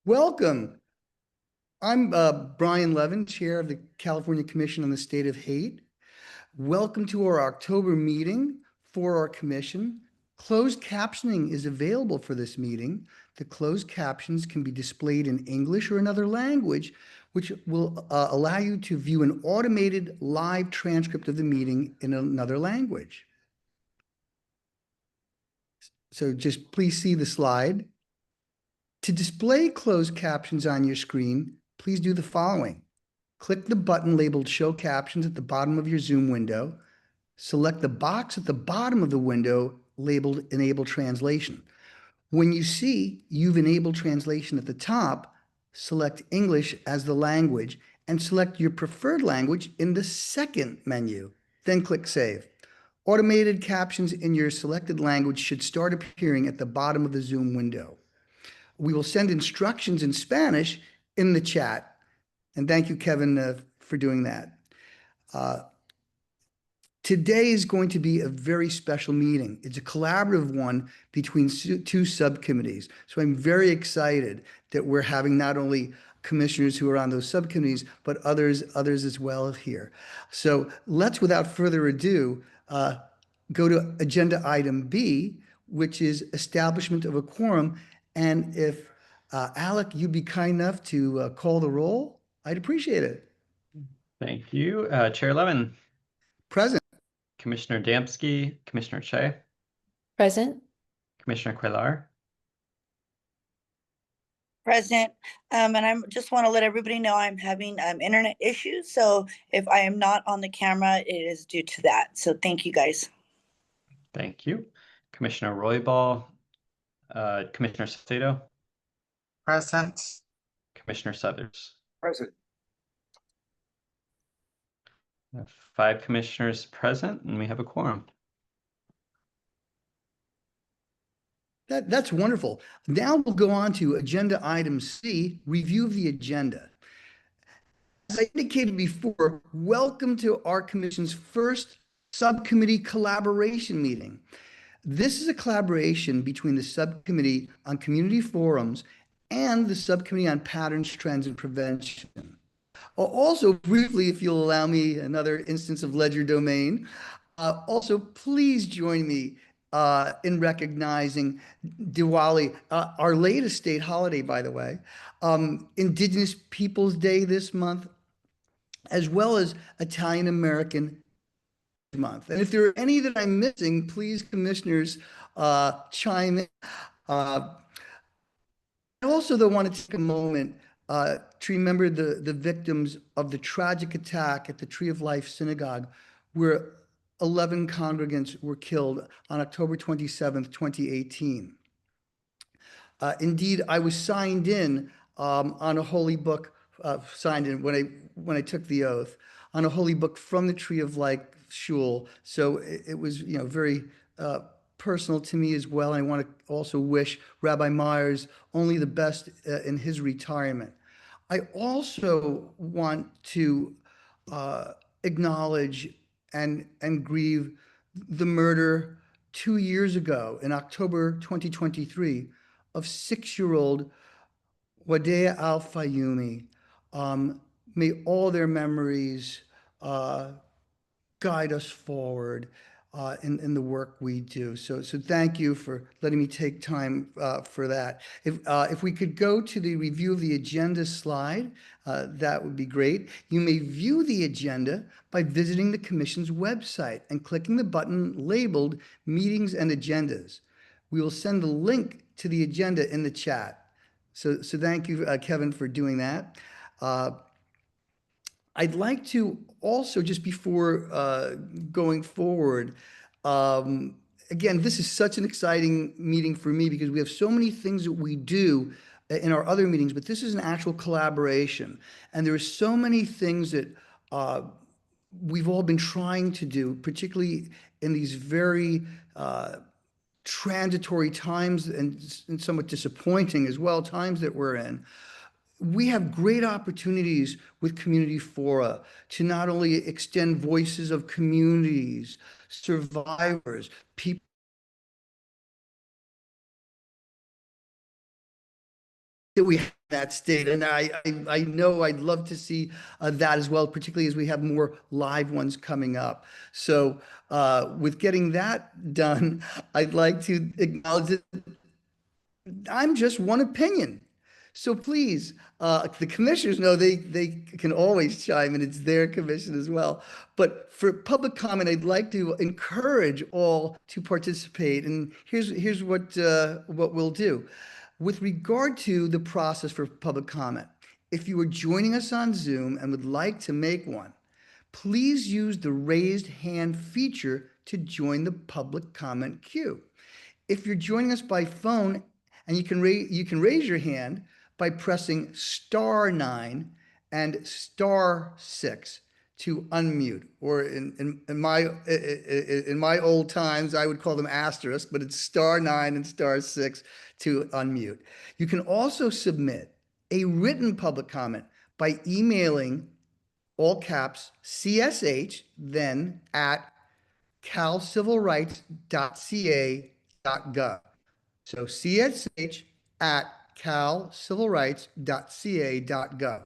Welcome. I'm Brian Levin, Chair of the California Commission on the State of Hate. Welcome to our October meeting for our commission. Closed captioning is available for this meeting. The closed captions can be displayed in English or another language, which will allow you to view an automated live transcript of the meeting in another language. So just please see the slide. To display closed captions on your screen, please do the following. Click the button labeled Show Captions at the bottom of your Zoom window. Select the box at the bottom of the window labeled Enable Translation. When you see you've enabled translation at the top, select English as the language and select your preferred language in the second menu. Then click Save. Automated captions in your selected language should start appearing at the bottom of the Zoom window. We will send instructions in Spanish in the chat. And thank you, Kevin, for doing that. Today is going to be a very special meeting. It's a collaborative one between two subcommittees. So I'm very excited that we're having not only commissioners who are on those subcommittees, but others as well here. So let's, without further ado, go to agenda item B, which is establishment of a quorum. And if Alec, you'd be kind enough to call the roll, I'd appreciate it. Thank you. Chair Levin. Present. Commissioner Damsky, Commissioner Che. Present. Commissioner Cuellar. Present. And I just want to let everybody know I'm having internet issues. So if I am not on the camera, it is due to that. So thank you, guys. Thank you. Commissioner Roybal. Commissioner Saucedo. Present. Commissioner Suthers. Present. 5 commissioners present, and we have a quorum. That's wonderful. Now we'll go on to agenda item C, review of the agenda. As I indicated before, welcome to our commission's first subcommittee collaboration meeting. This is a collaboration between the subcommittee on community forums and the subcommittee on patterns, trends, and prevention. Also, briefly, if you'll allow me another instance of legerdemain, also please join me in recognizing Diwali, our latest state holiday, by the way, Indigenous Peoples Day this month, as well as Italian American month. And if there are any that I'm missing, please, commissioners, chime in. I also, though, want to take a moment to remember the victims of the tragic attack at the Tree of Life Synagogue, where 11 congregants were killed on October 27th, 2018. Indeed, I was signed in on a holy book, signed in when I took the oath, on a holy book from the Tree of Life Shul. So it was, very personal to me as well. And I want to also wish Rabbi Myers only the best in his retirement. I also want to acknowledge and grieve the murder 2 years ago in October 2023 of 6-year-old Wadea Al-Fayumi. May all their memories guide us forward in the work we do. So thank you for letting me take time for that. If we could go to the review of the agenda slide, that would be great. You may view the agenda by visiting the Commission's website and clicking the button labeled Meetings and Agendas. We will send the link to the agenda in the chat. So thank you, Kevin, for doing that. I'd like to also, just before going forward, again, this is such an exciting meeting for me because we have so many things that we do in our other meetings, but this is an actual collaboration. And there are so many things that we've all been trying to do, particularly in these very transitory times and somewhat disappointing as well, times that we're in. We have great opportunities with community fora to not only extend voices of communities, survivors, people that we that state. And I know I'd love to see that as well, particularly as we have more live ones coming up. So with getting that done, I'd like to acknowledge that I'm just one opinion. So please, the commissioners know they can always chime in. It's their commission as well. But for public comment, I'd like to encourage all to participate. And here's what we'll do. With regard to the process for public comment, if you are joining us on Zoom and would like to make one, please use the raised hand feature to join the public comment queue. If you're joining us by phone, and you can raise your hand by pressing *9 and *6 to unmute, or in my old times I would call them asterisk, but it's *9 and *6 to unmute. You can also submit a written public comment by emailing all caps CSH then at calcivilrights.ca.gov. So CSH at calcivilrights.ca.gov.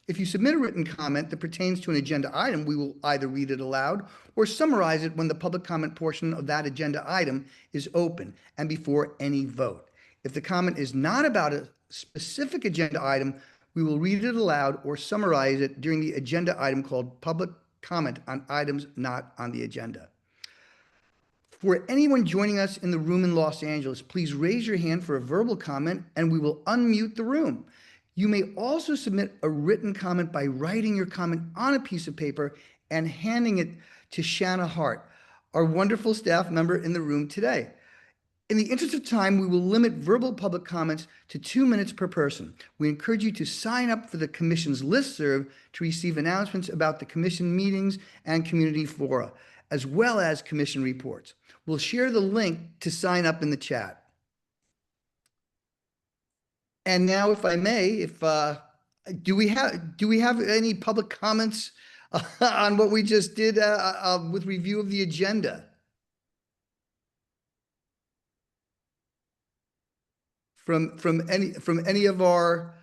If you submit a written comment that pertains to an agenda item, we will either read it aloud or summarize it when the public comment portion of that agenda item is open and before any vote. If the comment is not about a specific agenda item, we will read it aloud or summarize it during the agenda item called public comment on items not on the agenda. For anyone joining us in the room in Los Angeles, please raise your hand for a verbal comment and we will unmute the room. You may also submit a written comment by writing your comment on a piece of paper and handing it to Shanna Hart, our wonderful staff member in the room today. In the interest of time, we will limit verbal public comments to 2 minutes per person. We encourage you to sign up for the Commission's listserv to receive announcements about the Commission meetings and community fora, as well as Commission reports. We'll share the link to sign up in the chat. And now, if I may, do we have any public comments on what we just did with review of the agenda? From any of our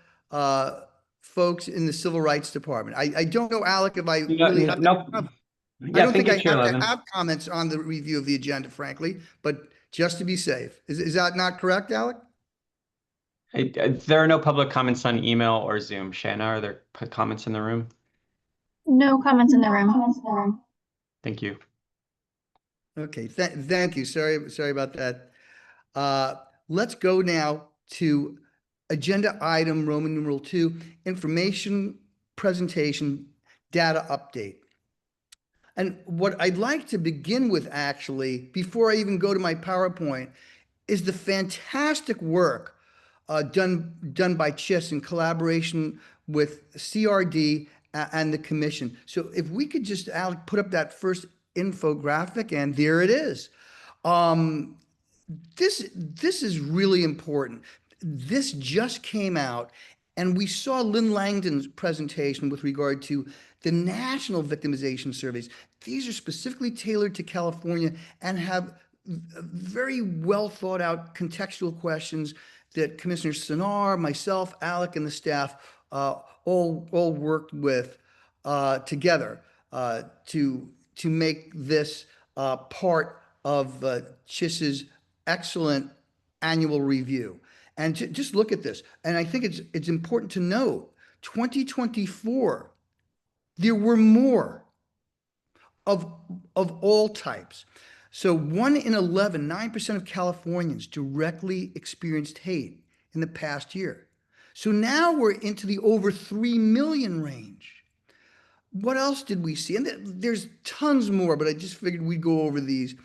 folks in the Civil Rights Department. I don't know, Alec, if I really have to have, I don't think I have to have comments on the review of the agenda, frankly, but just to be safe. Is that not correct, Alec? There are no public comments on email or Zoom. Shanna, are there comments in the room? No comments in the room. Thank you. Okay, thank you. Sorry about that. Let's go now to agenda item Roman numeral 2, information presentation data update. And what I'd like to begin with, actually, before I even go to my PowerPoint, is the fantastic work done by CHIS in collaboration with CRD and the Commission. So if we could just, Alec, put up that first infographic, and there it is. This is really important. This just came out, and we saw Lynn Langdon's presentation with regard to the national victimization surveys. These are specifically tailored to California and have very well thought out contextual questions that Commissioner Sinar, myself, Alec, and the staff all worked with together to make this part of CHIS's excellent annual review. And just look at this. And I think it's important to note, 2024, there were more of all types. So 1 in 11, 9% of Californians directly experienced hate in the past year. So now we're into the over 3 million range. What else did we see? And there's tons more, but I just figured we'd go over these.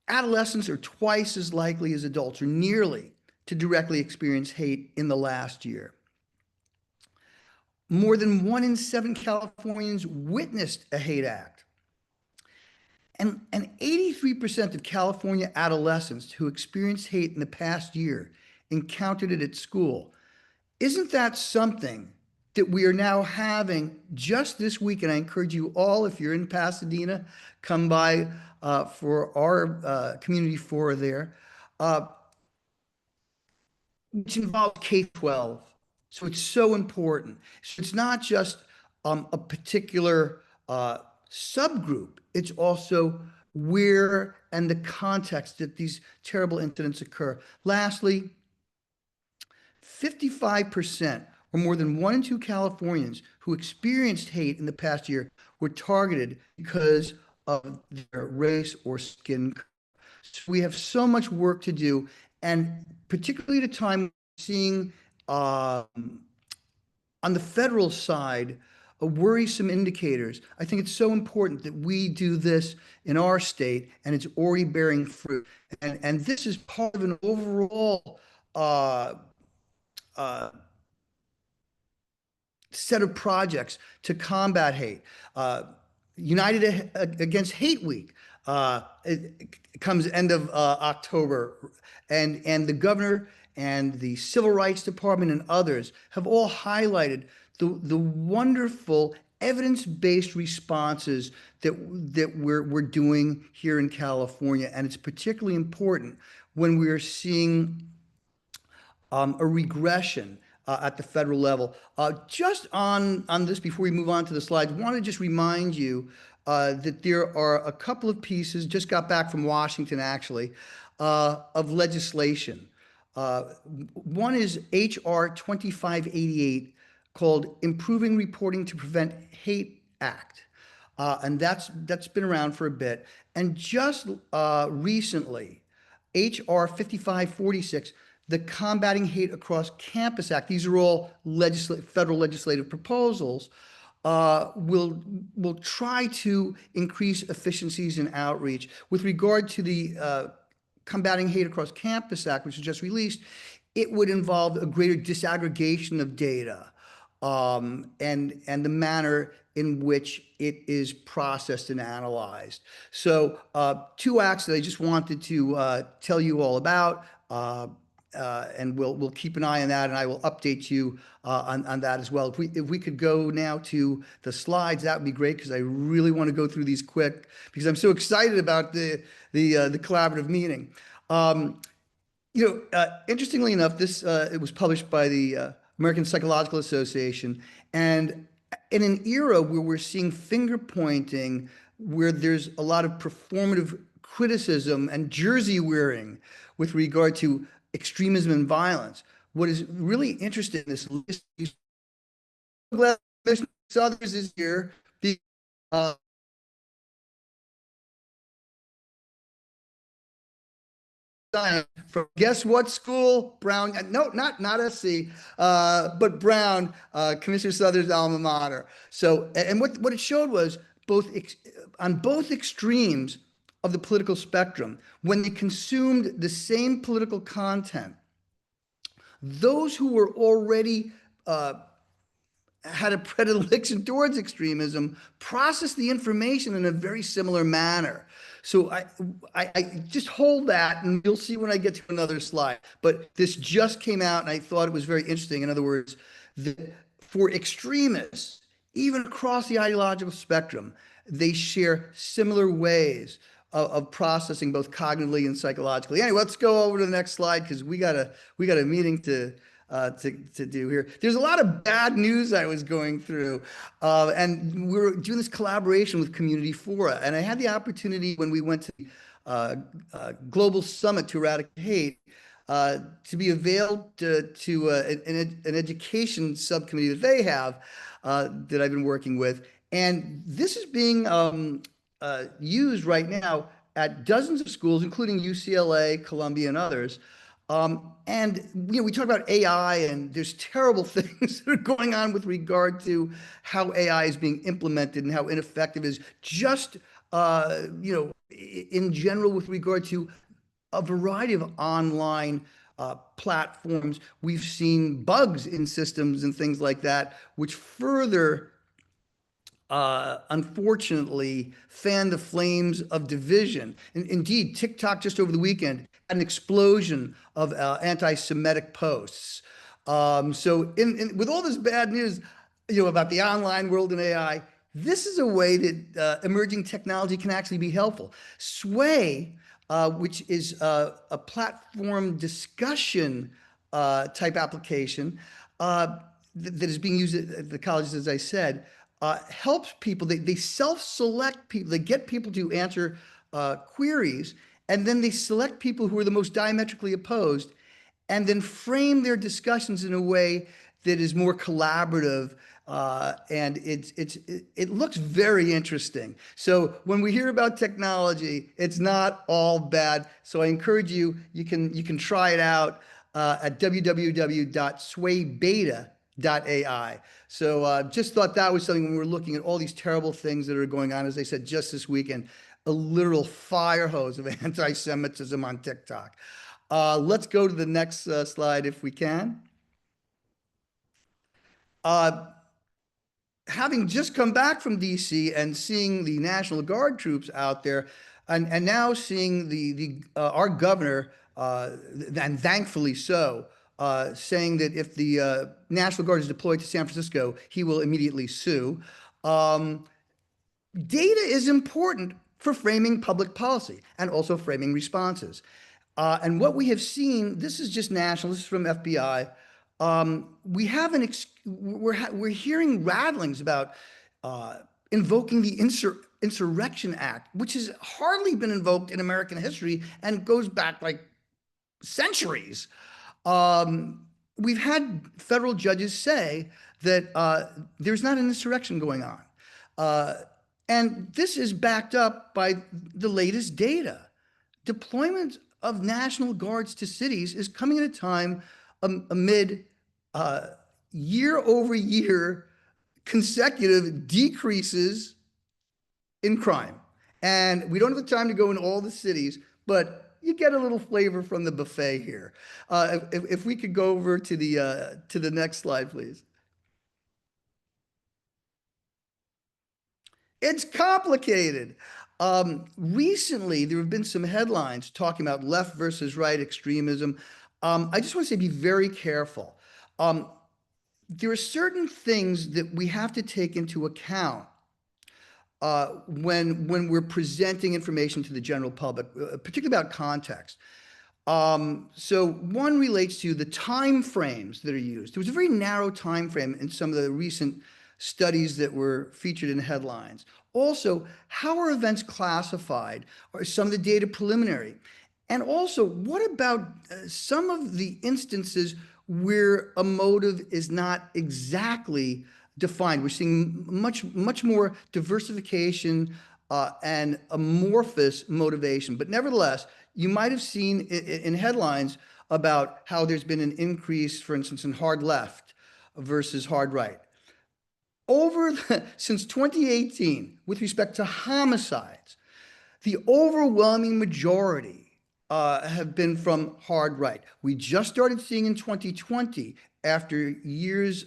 Adolescents are twice as likely as adults, or nearly, to directly experience hate in the last year. More than 1 in 7 Californians witnessed a hate act. And 83% of California adolescents who experienced hate in the past year encountered it at school. Isn't that something that we are now having just this week? And I encourage you all, if you're in Pasadena, come by for our community fora there, which involves K-12 So it's so important. So it's not just a particular subgroup. It's also where and the context that these terrible incidents occur. Lastly, 55% or more than 1 in 2 Californians who experienced hate in the past year were targeted because of their race or skin color. So we have so much work to do, and particularly at a time seeing on the federal side, worrisome indicators. I think it's so important that we do this in our state, and it's already bearing fruit. And this is part of an overall set of projects to combat hate. United Against Hate Week it comes end of October, and the governor and the Civil Rights Department and others have all highlighted the wonderful evidence-based responses that we're doing here in California, and it's particularly important when we are seeing a regression at the federal level. Just on this, before we move on to the slides, I want to just remind you that there are a couple of pieces, just got back from Washington actually, of legislation. One is HR 2588 called Improving Reporting to Prevent Hate Act. And that's been around for a bit. And just recently, HR 5546, the Combating Hate Across Campus Act, these are all federal legislative proposals, will try to increase efficiencies in outreach. With regard to the Combating Hate Across Campus Act, which was just released, it would involve a greater disaggregation of data and the manner in which it is processed and analyzed. So 2 acts that I just wanted to tell you all about. And we'll keep an eye on that, and I will update you on that as well. If we could go now to the slides, that would be great, because I really want to go through these quick, because I'm so excited about the collaborative meeting. Interestingly enough, this it was published by the American Psychological Association, and in an era where we're seeing finger pointing, where there's a lot of performative criticism and jersey wearing with regard to extremism and violence. What is really interesting in this list, I'm glad Mr. Southers is here. From guess what school? Brown. No, not SC, but Brown, Commissioner Southers' alma mater. So, and what it showed was on both extremes of the political spectrum, when they consumed the same political content, those who were already had a predilection towards extremism processed the information in a very similar manner. So I just hold that, and you'll see when I get to another slide. But this just came out, and I thought it was very interesting. In other words, for extremists, even across the ideological spectrum, they share similar ways of processing both cognitively and psychologically. Anyway, let's go over to the next slide, because we got a meeting to do here. There's a lot of bad news I was going through, and we were doing this collaboration with Community Fora, and I had the opportunity when we went to the Global Summit to Eradicate Hate to be availed to an education subcommittee that they have that I've been working with, and this is being used right now at dozens of schools, including UCLA, Columbia, and others. And we talk about AI, and there's terrible things that are going on with regard to how AI is being implemented and how ineffective it is. Just in general, with regard to a variety of online platforms, we've seen bugs in systems and things like that, which further unfortunately fan the flames of division. Indeed, TikTok just over the weekend had an explosion of anti-Semitic posts. So with all this bad news, about the online world and AI, this is a way that emerging technology can actually be helpful. Sway, which is a platform discussion type application, that is being used at the colleges, as I said, helps people. They self-select people. They get people to answer queries, and then they select people who are the most diametrically opposed, and then frame their discussions in a way that is more collaborative. And it looks very interesting. So when we hear about technology, it's not all bad. So I encourage you, you can try it out at www.swaybeta.ai. So just thought that was something when we were looking at all these terrible things that are going on, as I said, just this weekend, a literal fire hose of anti-Semitism on TikTok. Let's go to the next slide if we can. Having just come back from DC and seeing the National Guard troops out there, and now seeing our governor, and thankfully so, saying that if the National Guard is deployed to San Francisco, he will immediately sue. Data is important for framing public policy and also framing responses. And what we have seen, this is just national, this is from FBI. We have we're hearing rattlings about invoking the Insurrection Act, which has hardly been invoked in American history and goes back like centuries. We've had federal judges say that there's not an insurrection going on. And this is backed up by the latest data. Deployment of National Guards to cities is coming at a time amid year-over-year consecutive decreases in crime. And we don't have the time to go in all the cities, but you get a little flavor from the buffet here. If we could go over to the next slide, please. It's complicated. Recently, there have been some headlines talking about left versus right extremism. I just want to say be very careful. There are certain things that we have to take into account when we're presenting information to the general public, particularly about context. So one relates to the time frames that are used. There was a very narrow time frame in some of the recent studies that were featured in headlines. Also, how are events classified? Are some of the data preliminary? And also, what about some of the instances where a motive is not exactly defined? We're seeing much more diversification and amorphous motivation. But nevertheless, you might have seen in headlines about how there's been an increase, for instance, in hard left versus hard right. Since 2018, with respect to homicides, the overwhelming majority have been from hard right. We just started seeing in 2020, after years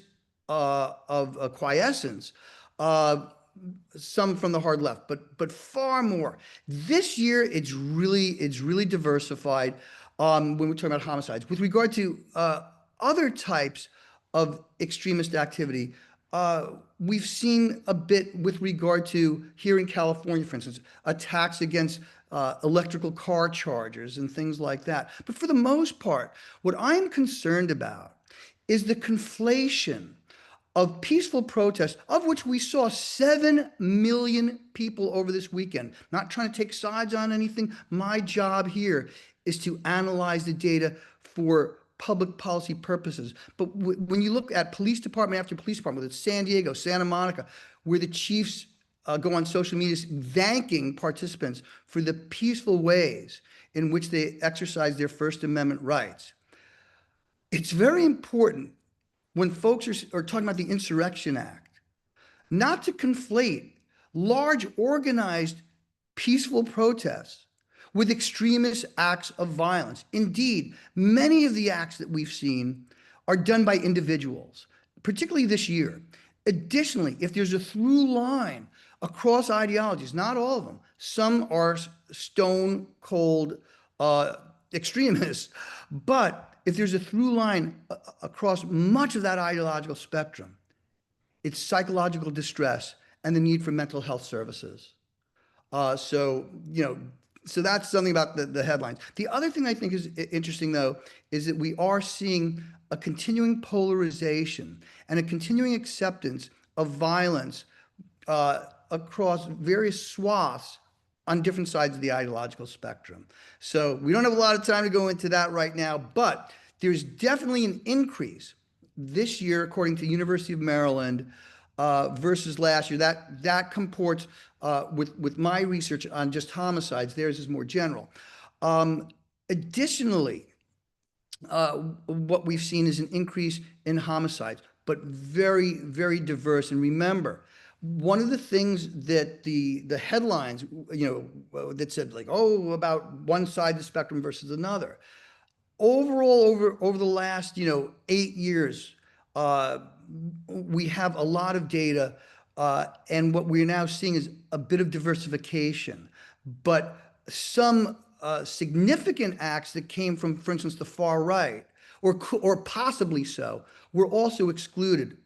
of quiescence, some from the hard left, but far more. This year, it's really diversified when we're talking about homicides. With regard to other types of extremist activity, we've seen a bit with regard to here in California, for instance, attacks against electrical car chargers and things like that. But for the most part, what I'm concerned about is the conflation of peaceful protests, of which we saw 7 million people over this weekend. Not trying to take sides on anything. My job here is to analyze the data for public policy purposes. But when you look at police department after police department, whether it's San Diego, Santa Monica, where the chiefs go on social media thanking participants for the peaceful ways in which they exercise their First Amendment rights, it's very important when folks are talking about the Insurrection Act, not to conflate large organized peaceful protests with extremist acts of violence. Indeed, many of the acts that we've seen are done by individuals, particularly this year. Additionally, if there's a through line across ideologies, not all of them, some are stone cold extremists, but if there's a through line across much of that ideological spectrum, it's psychological distress and the need for mental health services. So, So that's something about the headlines. The other thing I think is interesting, though, is that we are seeing a continuing polarization and a continuing acceptance of violence across various swaths on different sides of the ideological spectrum. So we don't have a lot of time to go into that right now, but there's definitely an increase this year, according to University of Maryland, versus last year. That comports with my research on just homicides. Theirs is more general. Additionally, what we've seen is an increase in homicides, but very, very diverse. And remember, one of the things that the headlines, that said like, oh, about one side of the spectrum versus another. Overall, over the last, 8 years, we have a lot of data, and what we're now seeing is a bit of diversification, but some significant acts that came from, for instance, the far right, or possibly so, were also excluded,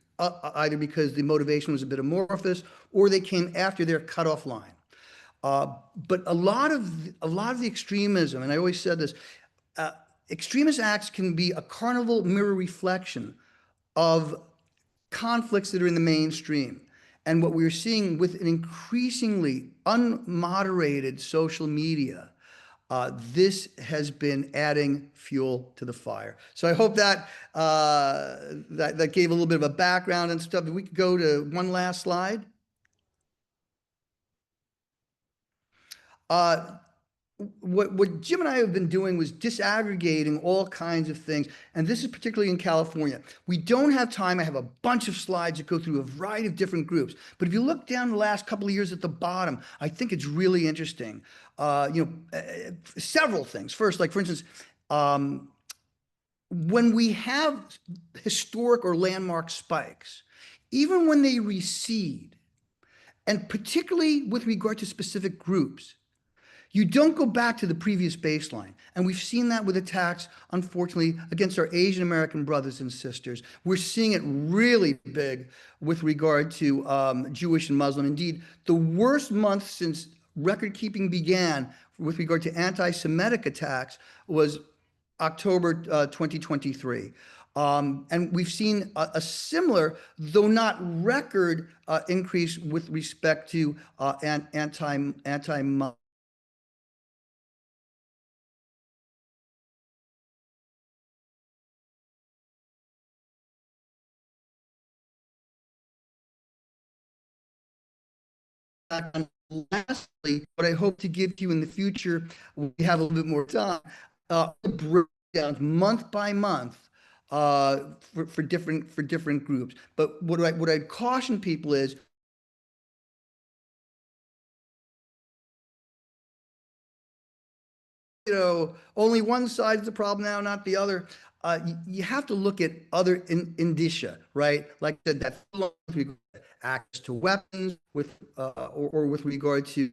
either because the motivation was a bit amorphous or they came after their cutoff line. But a lot of the extremism, and I always said this, extremist acts can be a carnival mirror reflection of conflicts that are in the mainstream. And what we're seeing with an increasingly unmoderated social media, this has been adding fuel to the fire. So I hope that that gave a little bit of a background and stuff. If we could go to one last slide. What Jim and I have been doing was disaggregating all kinds of things, and this is particularly in California. We don't have time. I have a bunch of slides that go through a variety of different groups, but if you look down the last couple of years at the bottom, I think it's really interesting. Several things. First, like for instance, when we have historic or landmark spikes, even when they recede, and particularly with regard to specific groups, you don't go back to the previous baseline. And we've seen that with attacks, unfortunately, against our Asian American brothers and sisters. We're seeing it really big with regard to Jewish and Muslim. Indeed, the worst month since record keeping began with regard to anti-Semitic attacks was October 2023. And we've seen a similar, though not record, increase with respect to anti-Muslim. Lastly, what I hope to give to you in the future, we have a little bit more time, breakdowns month by month for different groups. But what I'd caution people is, only one side is the problem now, not the other. You have to look at other indicia, right? Like that access to weapons or with regard to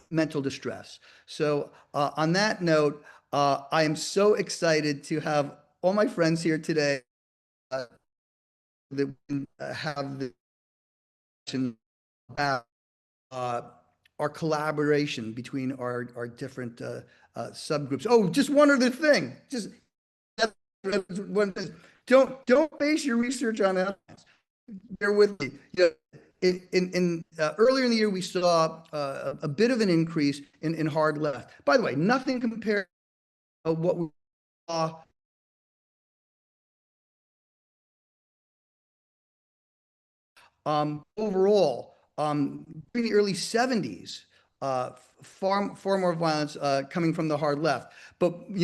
mental distress. So on that note, I am so excited to have all my friends here today that have the about our collaboration between our different subgroups. Oh, just one other thing. Just don't base your research on headlines. Bear with me. Earlier in the year, we saw a bit of an increase in hard left. By the way, nothing compared to what we saw overall during the early 70s. Far more violence coming from the hard left. But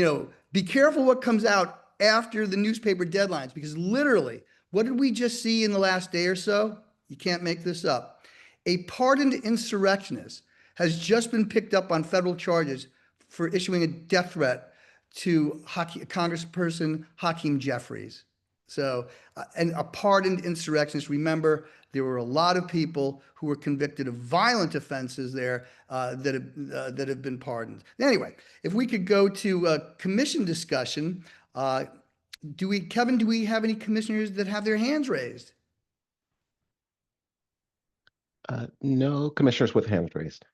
be careful what comes out after the newspaper deadlines, because literally, what did we just see in the last day or so? You can't make this up. A pardoned insurrectionist has just been picked up on federal charges for issuing a death threat to Congressperson Hakeem Jeffries. So, and a pardoned insurrectionist. Remember, there were a lot of people who were convicted of violent offenses there that have been pardoned. Anyway, if we could go to a commission discussion, Kevin, do we have any commissioners that have their hands raised? No commissioners with hands raised.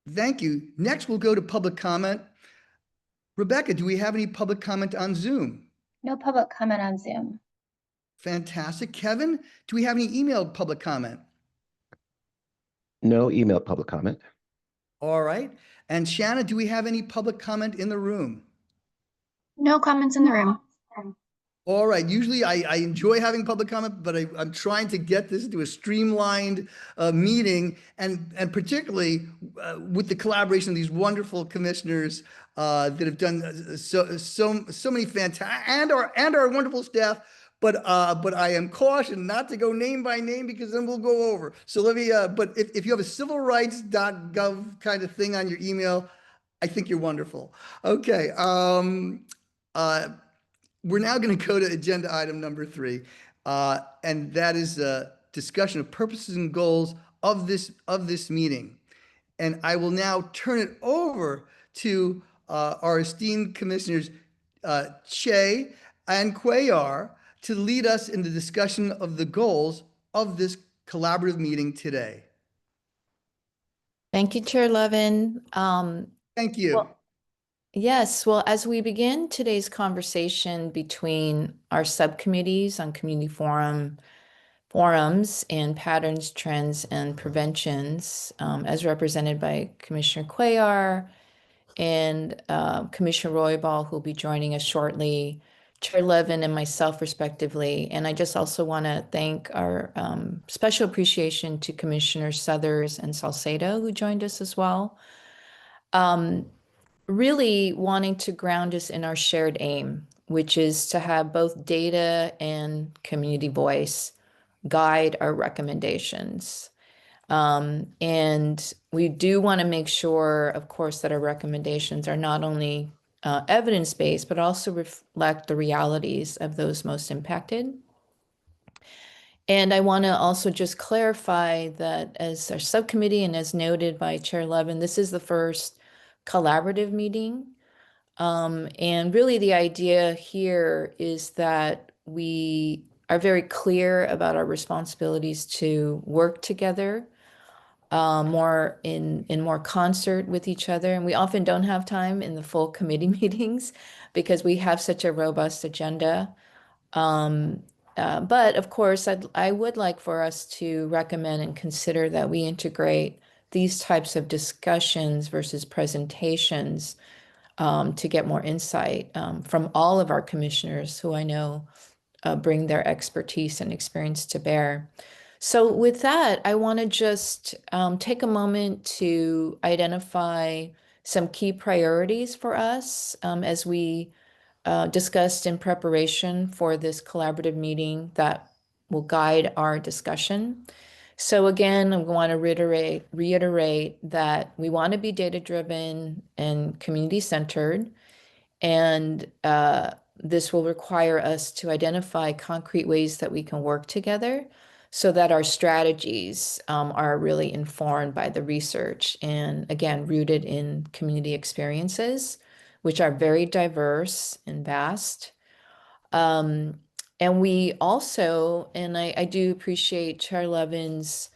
Thank you. Next, we'll go to public comment. Rebecca, do we have any public comment on Zoom? No public comment on Zoom. Fantastic. Kevin, do we have any emailed public comment? No email public comment. All right. And Shanna, do we have any public comment in the room? No comments in the room. All right. Usually I enjoy having public comment, but I'm trying to get this into a streamlined meeting, and particularly with the collaboration of these wonderful commissioners that have done so many fantastic, and our wonderful staff. But I am cautioned not to go name by name because then we'll go over. So let me. But if you have a civilrights.gov kind of thing on your email, I think you're wonderful. Okay. We're now going to go to agenda item number 3, and that is a discussion of purposes and goals of this meeting. And I will now turn it over to our esteemed commissioners, Che and Cuellar, to lead us in the discussion of the goals of this collaborative meeting today. Thank you, Chair Levin. Thank you. Well, yes, well, as we begin today's conversation between our subcommittees on community forums and patterns, trends, and preventions, as represented by Commissioner Cuellar and Commissioner Roybal, who will be joining us shortly, Chair Levin and myself respectively. And I just also want to thank our special appreciation to Commissioners Suthers and Salcedo, who joined us as well. Really wanting to ground us in our shared aim, which is to have both data and community voice guide our recommendations. And we do want to make sure, of course, that our recommendations are not only evidence-based, but also reflect the realities of those most impacted. And I want to also just clarify that as our subcommittee and as noted by Chair Levin, this is the first collaborative meeting. And really the idea here is that we are very clear about our responsibilities to work together more in more concert with each other. And we often don't have time in the full committee meetings because we have such a robust agenda. But of course, I would like for us to recommend and consider that we integrate these types of discussions versus presentations to get more insight from all of our commissioners who I know bring their expertise and experience to bear. So with that, I want to just take a moment to identify some key priorities for us as we discussed in preparation for this collaborative meeting that will guide our discussion. So again, I want to reiterate that we want to be data-driven and community-centered, and this will require us to identify concrete ways that we can work together so that our strategies are really informed by the research and again, rooted in community experiences, which are very diverse and vast. And we also, and I do appreciate Chair Levin's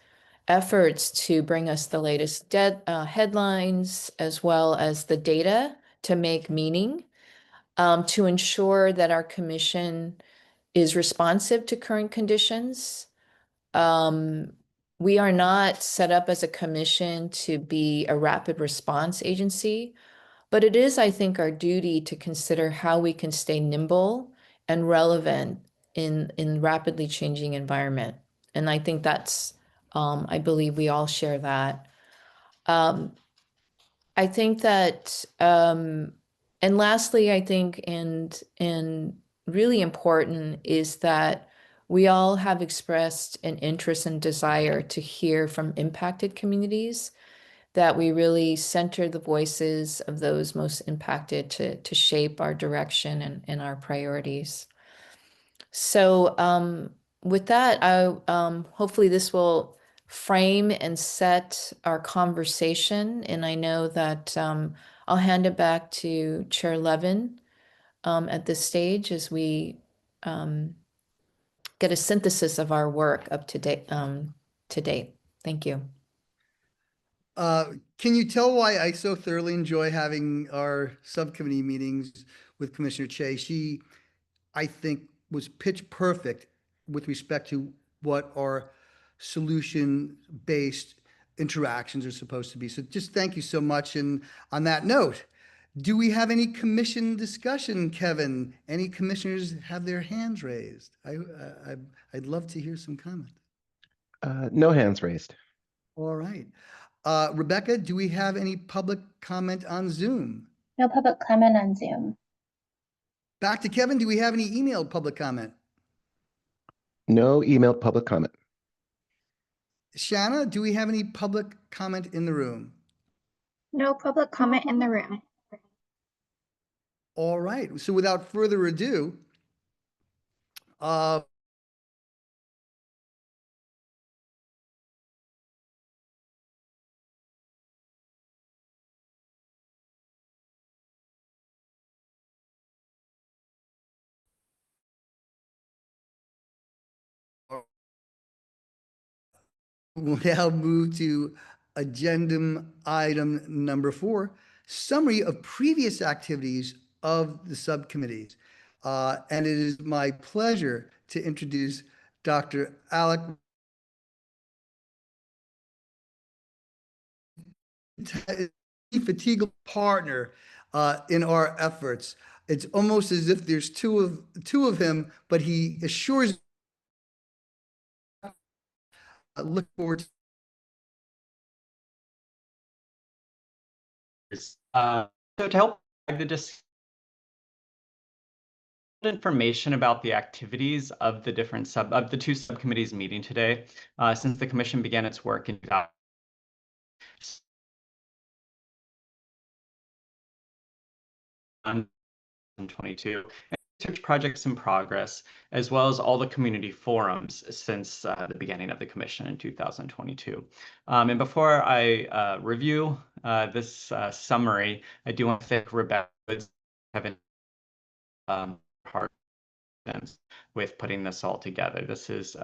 efforts to bring us the latest headlines as well as the data to make meaning, to ensure that our commission is responsive to current conditions. We are not set up as a commission to be a rapid response agency, but it is, I think, our duty to consider how we can stay nimble and relevant in rapidly changing environment. And I think that's, I believe we all share that. I think that, and lastly, I think, and really important is that we all have expressed an interest and desire to hear from impacted communities, that we really center the voices of those most impacted to shape our direction and our priorities. So with that, hopefully this will frame and set our conversation. And I know that I'll hand it back to Chair Levin at this stage as we get a synthesis of our work up to date. Thank you. Can you tell why I so thoroughly enjoy having our subcommittee meetings with Commissioner Che? She, I think, was pitch perfect with respect to what our solution-based interactions are supposed to be. So just thank you so much. And on that note, do we have any commission discussion, Kevin? Any commissioners have their hands raised? I'd love to hear some comment. No hands raised. All right. Rebecca, do we have any public comment on Zoom? No public comment on Zoom. Back to Kevin, do we have any emailed public comment? No emailed public comment. Shanna, do we have any public comment in the room? No public comment in the room. All right, so without further ado, uh, we'll now move to agenda item number 4, summary of previous activities of the subcommittees. And it is my pleasure to introduce Dr. Alec Fatigable partner in our efforts. It's almost as if there's two of him, but he assures. Look forward to So to help guide the information about the activities of the different the two subcommittees meeting today, since the commission began its work in 2022, and research projects in progress, as well as all the community forums since the beginning of the commission in 2022. And before I review this summary, I do want to thank Rebecca Woods, Kevin, hard with putting this all together. This is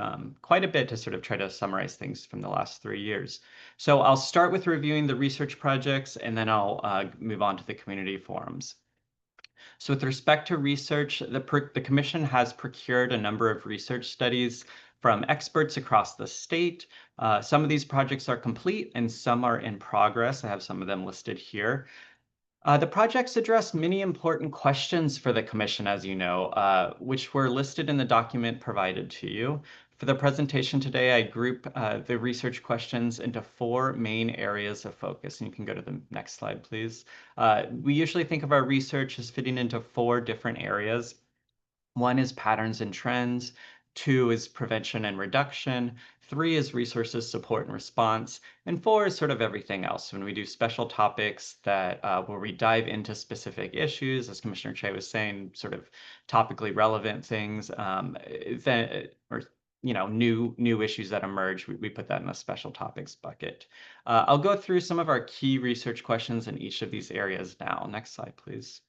quite a bit to sort of try to summarize things from the last 3 years. So I'll start with reviewing the research projects, and then I'll move on to the community forums. So with respect to research, the commission has procured a number of research studies from experts across the state. Some of these projects are complete and some are in progress. I have some of them listed here. The projects address many important questions for the commission, as you know, which were listed in the document provided to you. For the presentation today, I group the research questions into 4 main areas of focus. And you can go to the next slide, please. We usually think of our research as fitting into 4 different areas. 1 is patterns and trends. 2 is prevention and reduction. 3 is resources, support, and response. And 4 is sort of everything else. When we do special topics that where we dive into specific issues, as Commissioner Che was saying, sort of topically relevant things, or new issues that emerge, we put that in a special topics bucket. I'll go through some of our key research questions in each of these areas now. Next slide, please.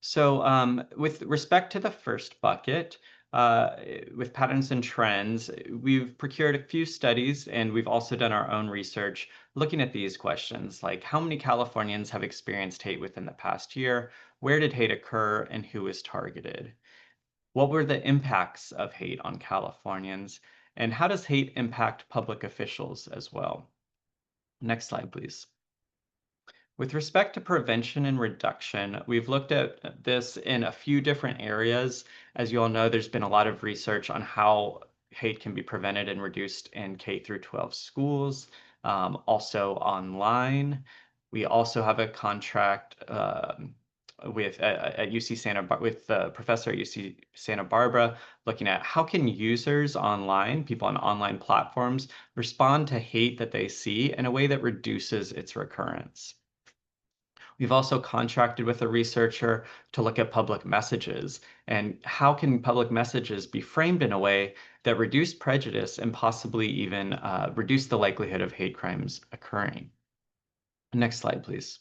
So with respect to the first bucket, with patterns and trends, we've procured a few studies and we've also done our own research looking at these questions, like how many Californians have experienced hate within the past year, where did hate occur, and who was targeted? What were the impacts of hate on Californians, and how does hate impact public officials as well? Next slide, please. With respect to prevention and reduction, we've looked at this in a few different areas. As you all know, there's been a lot of research on how hate can be prevented and reduced in K through 12 schools, also online. We also have a contract with at UC with the professor at UC Santa Barbara, looking at how can users online, people on online platforms, respond to hate that they see in a way that reduces its recurrence. We've also contracted with a researcher to look at public messages and how can public messages be framed in a way that reduce prejudice and possibly even reduce the likelihood of hate crimes occurring. Next slide, please.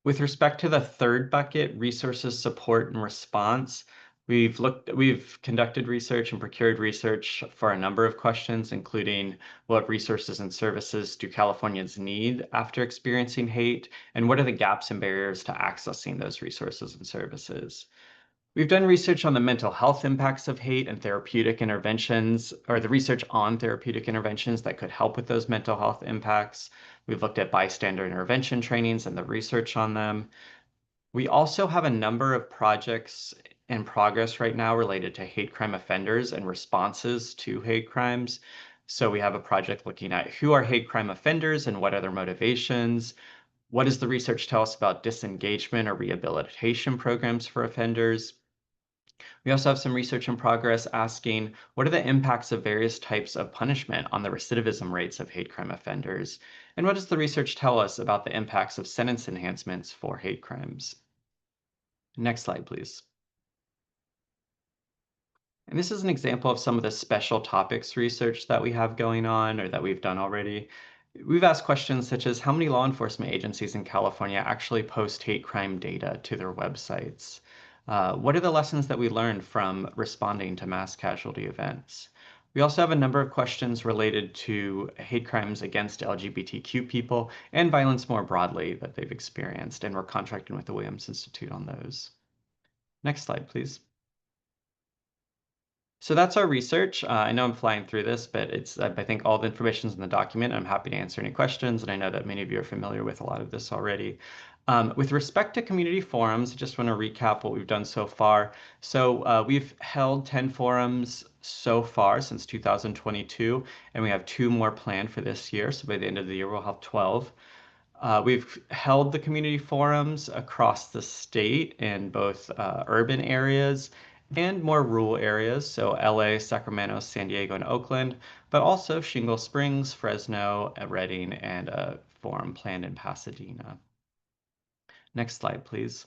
With respect to the third bucket, resources, support, and response, We've conducted research and procured research for a number of questions, including what resources and services do Californians need after experiencing hate, and what are the gaps and barriers to accessing those resources and services. We've done research on the mental health impacts of hate and therapeutic interventions, or the research on therapeutic interventions that could help with those mental health impacts. We've looked at bystander intervention trainings and the research on them. We also have a number of projects in progress right now related to hate crime offenders and responses to hate crimes. So we have a project looking at who are hate crime offenders and what are their motivations. What does the research tell us about disengagement or rehabilitation programs for offenders? We also have some research in progress asking what are the impacts of various types of punishment on the recidivism rates of hate crime offenders? And what does the research tell us about the impacts of sentence enhancements for hate crimes? Next slide, please. And this is an example of some of the special topics research that we have going on or that we've done already. We've asked questions such as how many law enforcement agencies in California actually post hate crime data to their websites? What are the lessons that we learned from responding to mass casualty events? We also have a number of questions related to hate crimes against LGBTQ people and violence more broadly that they've experienced, and we're contracting with the Williams Institute on those. Next slide, please. So that's our research. I know I'm flying through this, but I think all the information is in the document. I'm happy to answer any questions, and I know that many of you are familiar with a lot of this already. With respect to community forums, I just want to recap what we've done so far. So we've held 10 forums so far since 2022, and we have 2 more planned for this year. So by the end of the year, we'll have 12. We've held the community forums across the state in both urban areas and more rural areas, so LA, Sacramento, San Diego, and Oakland, but also Shingle Springs, Fresno, Redding, and a forum planned in Pasadena. Next slide, please.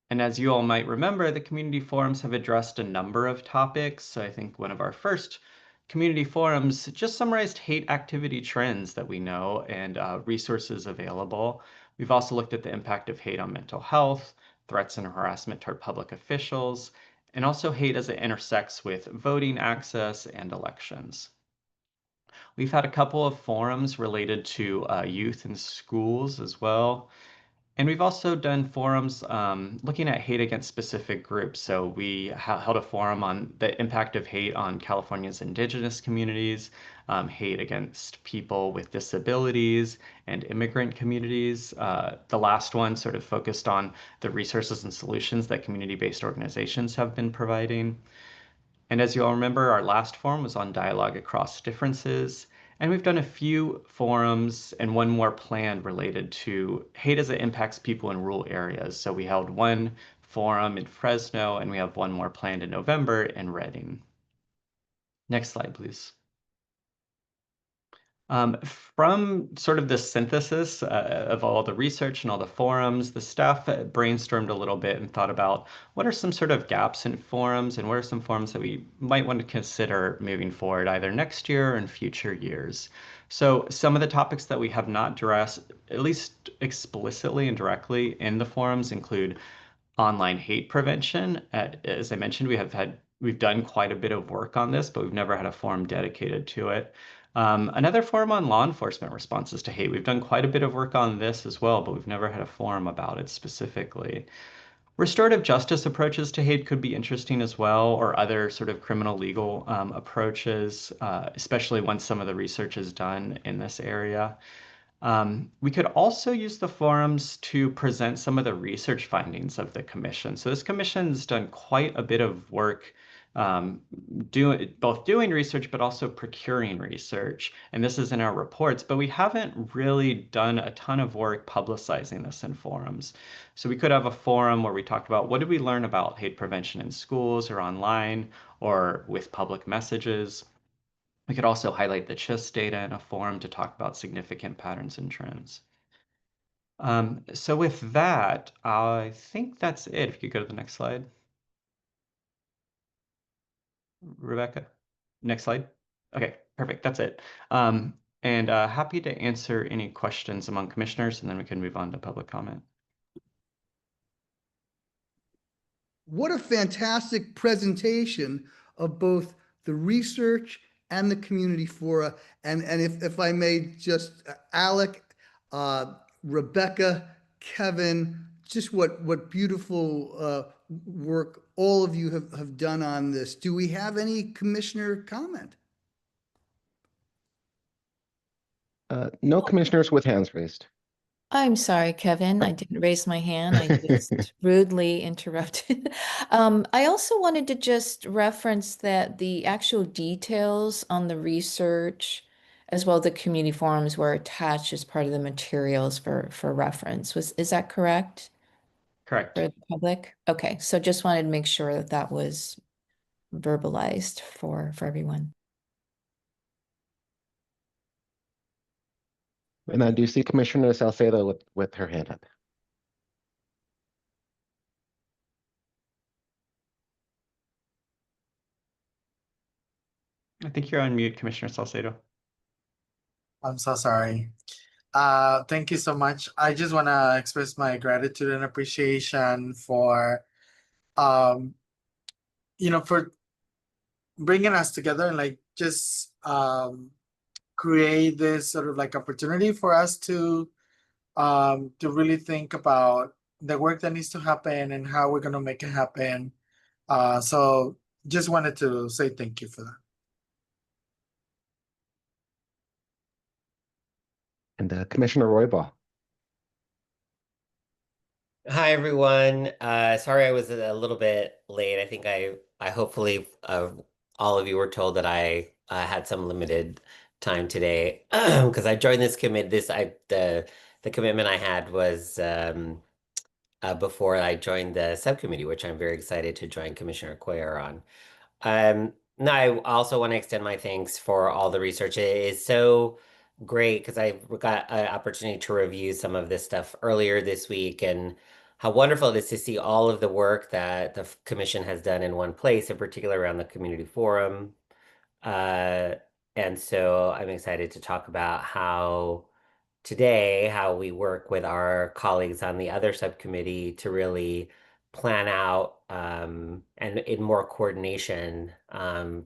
And as you all might remember, the community forums have addressed a number of topics. So I think one of our first community forums just summarized hate activity trends that we know and resources available. We've also looked at the impact of hate on mental health, threats and harassment toward public officials, and also hate as it intersects with voting access and elections. We've had a couple of forums related to youth in schools as well. And we've also done forums looking at hate against specific groups. So we held a forum on the impact of hate on California's indigenous communities, hate against people with disabilities and immigrant communities. The last one sort of focused on the resources and solutions that community-based organizations have been providing. And as you all remember, our last forum was on dialogue across differences. And we've done a few forums and one more planned related to hate as it impacts people in rural areas. So we held one forum in Fresno, and we have one more planned in November in Redding. Next slide, please. From sort of the synthesis of all the research and all the forums, the staff brainstormed a little bit and thought about what are some sort of gaps in forums and what are some forums that we might want to consider moving forward either next year or in future years. So some of the topics that we have not addressed, at least explicitly and directly in the forums, include online hate prevention. As I mentioned, we've done quite a bit of work on this, but we've never had a forum dedicated to it. Another forum on law enforcement responses to hate. We've done quite a bit of work on this as well, but we've never had a forum about it specifically. Restorative justice approaches to hate could be interesting as well, or other sort of criminal legal approaches, especially once some of the research is done in this area. We could also use the forums to present some of the research findings of the commission. So this commission's done quite a bit of work both doing research, but also procuring research. And this is in our reports, but we haven't really done a ton of work publicizing this in forums. So we could have a forum where we talked about what did we learn about hate prevention in schools or online or with public messages. We could also highlight the CHIS data in a forum to talk about significant patterns and trends. So with that, I think that's it. If you could go to the next slide. Rebecca, next slide. Okay, perfect. That's it. And happy to answer any questions among commissioners, and then we can move on to public comment. what a fantastic presentation of both the research and the community fora. And if I may just, Alec, Rebecca, Kevin, just what beautiful work all of you have done on this. Do we have any commissioner comment? No commissioners with hands raised. I'm sorry, Kevin. I didn't raise my hand. I just rudely interrupted. I also wanted to just reference that the actual details on the research, as well as the community forums, were attached as part of the materials for reference. Is that correct Correct. for the public? Okay, so just wanted to make sure that that was verbalized for everyone. And I do see Commissioner Salcedo with her hand up. I think you're on mute, Commissioner Salcedo. I'm so sorry. Thank you so much. I just want to express my gratitude and appreciation for, for bringing us together and like just create this sort of like opportunity for us to really think about the work that needs to happen and how we're going to make it happen. So just wanted to say thank you for that. And Commissioner Roybal. Hi, everyone. Sorry I was a little bit late. I think I hopefully all of you were told that I had some limited time today because I joined this committee. The commitment I had was before I joined the subcommittee, which I'm very excited to join Commissioner Cuellar on. No, I also want to extend my thanks for all the research. It is so great because I got an opportunity to review some of this stuff earlier this week, and how wonderful it is to see all of the work that the commission has done in one place, in particular around the community forum. And so I'm excited to talk about how we work with our colleagues on the other subcommittee to really plan out and in more coordination,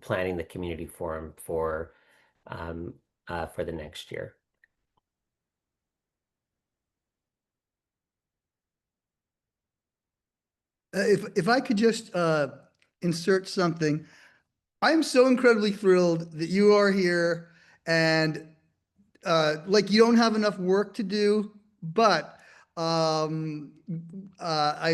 planning the community forum for the next year. If I could just insert something, I'm so incredibly thrilled that you are here, and like you don't have enough work to do, but I'm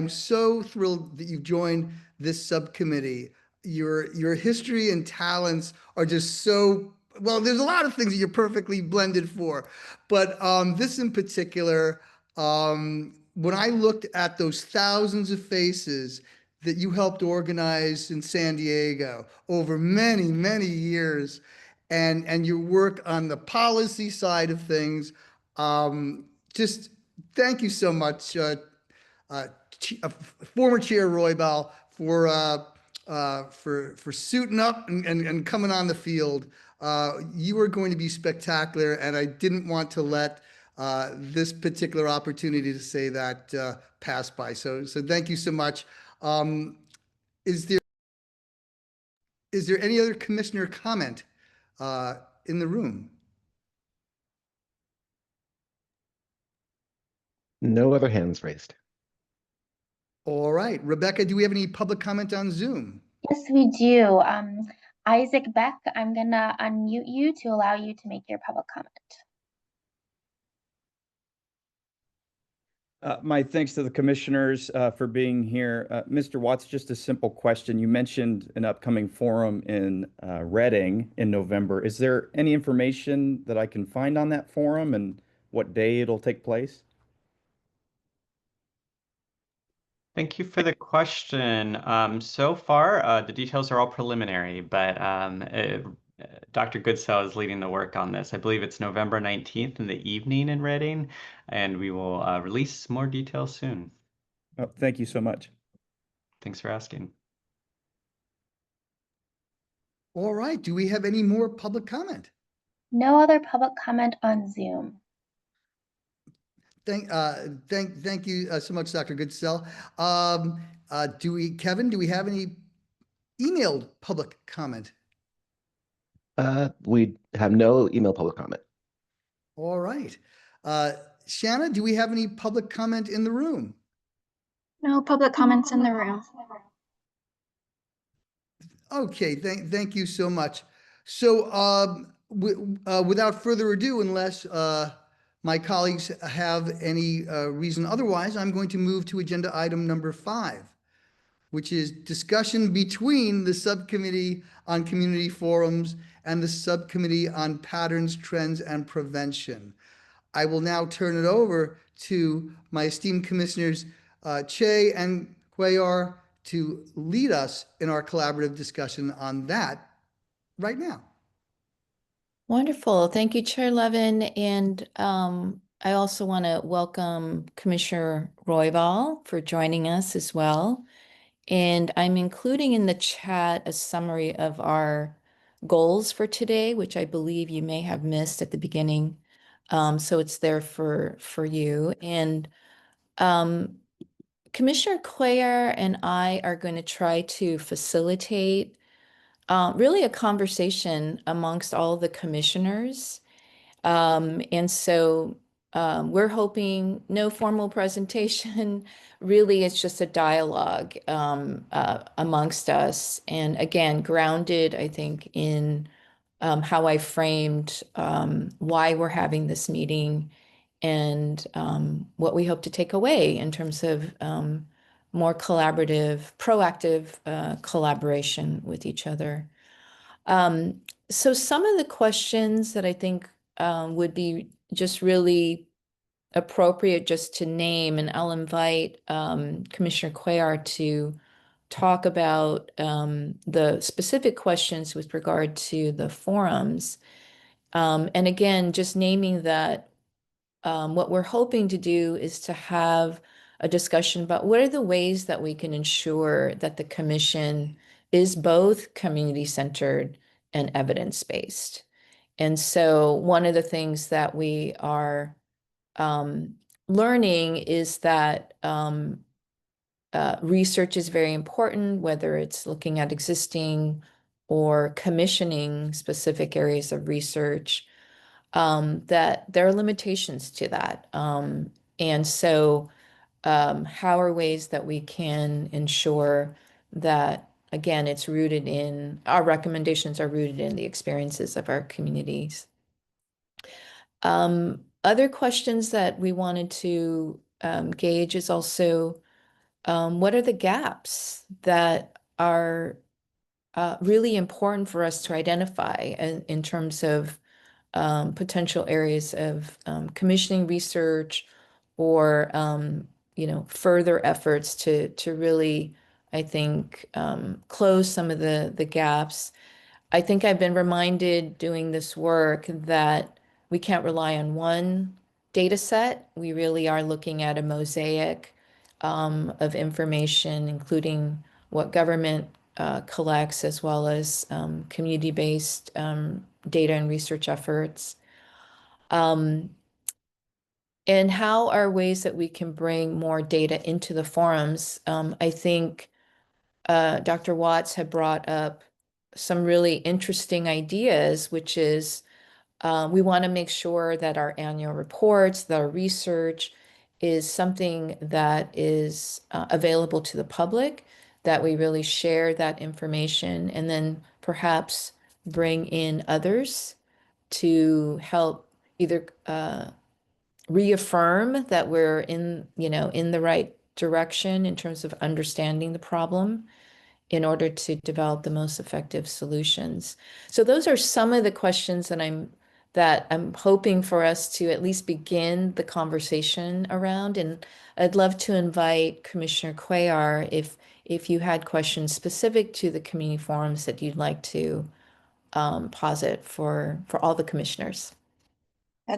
so thrilled that you've joined this subcommittee. Your history and talents are just so well. There's a lot of things that you're perfectly blended for, but this in particular, when I looked at those thousands of faces that you helped organize in San Diego over many, many years, and your work on the policy side of things, just thank you so much, former Chair Roybal, for suiting up and coming on the field. You are going to be spectacular, and I didn't want to let this particular opportunity to say that pass by. So thank you so much. Is there any other commissioner comment in the room? No other hands raised. All right, Rebecca, do we have any public comment on Zoom? Yes, we do. Isaac Beck, I'm gonna unmute you to allow you to make your public comment. My thanks to the commissioners for being here. Mr. Watts, just a simple question. You mentioned an upcoming forum in Reading in November. Is there any information that I can find on that forum and what day it'll take place? Thank you for the question. So far, the details are all preliminary, but Dr. Goodsell is leading the work on this. I believe it's November 19th in the evening in Reading, and we will release more details soon. Oh, thank you so much. Thanks for asking. All right, do we have any more public comment? No other public comment on Zoom. Thank you so much, Dr. Goodsell. Kevin, do we have any emailed public comment? We have no email public comment. All right. Shanna, do we have any public comment in the room? No public comments in the room. Okay, thank you so much. So without further ado, unless my colleagues have any reason otherwise, I'm going to move to agenda item number 5, which is discussion between the subcommittee on community forums and the subcommittee on patterns, trends, and prevention. I will now turn it over to my esteemed commissioners, Che and Cuellar, to lead us in our collaborative discussion on that right now. Wonderful. Thank you, Chair Levin. And I also want to welcome Commissioner Royval for joining us as well. And I'm including in the chat a summary of our goals for today, which I believe you may have missed at the beginning. So it's there for you. And Commissioner Cuellar and I are going to try to facilitate really a conversation amongst all the commissioners. And so we're hoping no formal presentation. Really, it's just a dialogue amongst us. And again, grounded, I think, in how I framed why we're having this meeting and what we hope to take away in terms of more collaborative, proactive collaboration with each other. So some of the questions that I think would be just really appropriate just to name, and I'll invite Commissioner Cuellar to talk about the specific questions with regard to the forums. And again, just naming that what we're hoping to do is to have a discussion about what are the ways that we can ensure that the commission is both community-centered and evidence-based. And so one of the things that we are learning is that research is very important, whether it's looking at existing or commissioning specific areas of research, that there are limitations to that. And so how are ways that we can ensure that, again, it's rooted in, our recommendations are rooted in the experiences of our communities. Other questions that we wanted to gauge is also, what are the gaps that are really important for us to identify in terms of potential areas of commissioning research or further efforts to really, I think, close some of the gaps. I think I've been reminded doing this work that we can't rely on one data set. We really are looking at a mosaic of information, including what government collects, as well as community-based data and research efforts. And how are ways that we can bring more data into the forums? I think Dr. Watts had brought up some really interesting ideas, which is we want to make sure that our annual reports, that our research is something that is available to the public, that we really share that information, and then perhaps bring in others to help either reaffirm that we're in the right direction in terms of understanding the problem in order to develop the most effective solutions. So those are some of the questions that I'm hoping for us to at least begin the conversation around. And I'd love to invite Commissioner Cuellar if you had questions specific to the community forums that you'd like to posit for all the commissioners.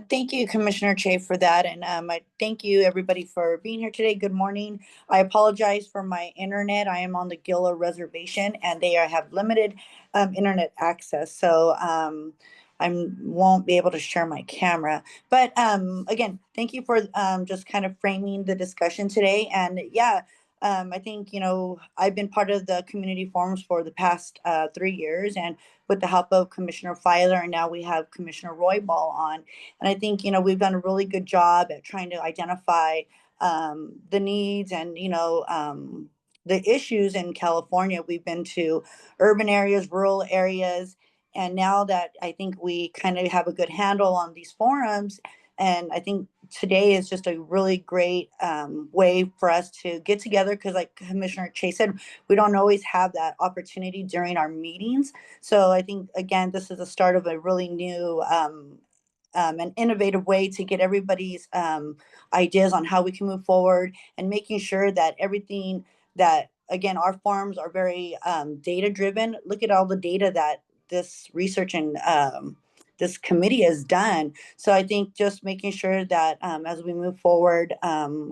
Thank you, Commissioner Che, for that. And I thank you, everybody, for being here today. Good morning. I apologize for my internet. I am on the Gila Reservation, and they have limited internet access. So won't be able to share my camera. But again, thank you for just kind of framing the discussion today. And yeah, I think, you know, I've been part of the community forums for the past 3 years, and with the help of Commissioner Filer, and now we have Commissioner Roybal on. And I think, you know, we've done a really good job at trying to identify the needs and, you know, the issues in California. We've been to urban areas, rural areas, and now that I think we kind of have a good handle on these forums, and I think today is just a really great way for us to get together, because like Commissioner Chase said, we don't always have that opportunity during our meetings. So I think, again, this is the start of a really new an innovative way to get everybody's ideas on how we can move forward, and making sure that everything that, again, our forums are very data driven. Look at all the data that this research and this committee has done. So I think just making sure that as we move forward,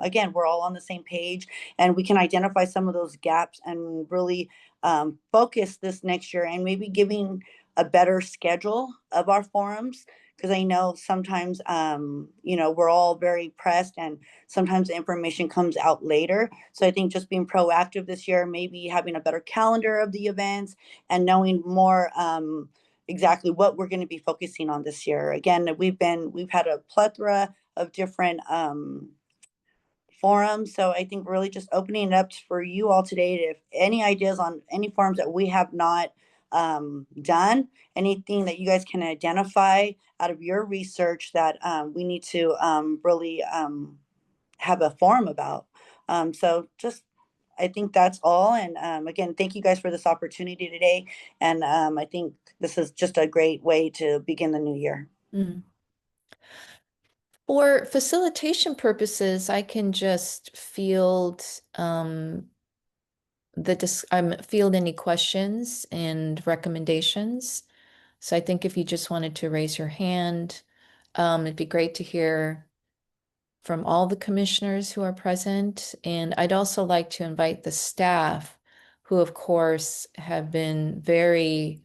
again, we're all on the same page, and we can identify some of those gaps and really focus this next year, and maybe giving a better schedule of our forums. Because I know sometimes, you know, we're all very pressed, and sometimes the information comes out later. So I think just being proactive this year, maybe having a better calendar of the events, and knowing more exactly what we're going to be focusing on this year. Again, we've had a plethora of different forums. So I think really just opening it up for you all today, to, if any ideas on any forums that we have not done, anything that you guys can identify out of your research that we need to really have a forum about. So just, I think that's all. And again, thank you guys for this opportunity today. And I think this is just a great way to begin the new year. Mm. For facilitation purposes, I can just field field any questions and recommendations. So I think if you just wanted to raise your hand, it'd be great to hear from all the commissioners who are present. And I'd also like to invite the staff, who of course have been very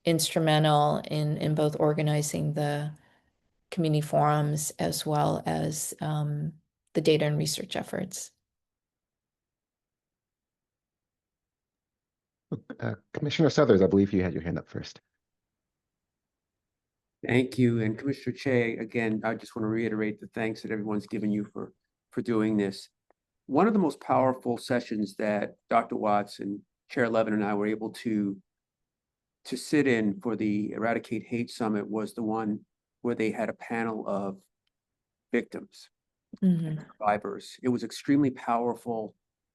instrumental in both organizing the community forums as well as the data and research efforts. Commissioner Suthers, I believe you had your hand up first. Thank you. And Commissioner Che, again, I just want to reiterate the thanks that everyone's given you for doing this. One of the most powerful sessions that Dr. Watts and Chair Levin and I were able to sit in for the Eradicate Hate Summit was the one where they had a panel of victims, survivors. It was extremely powerful.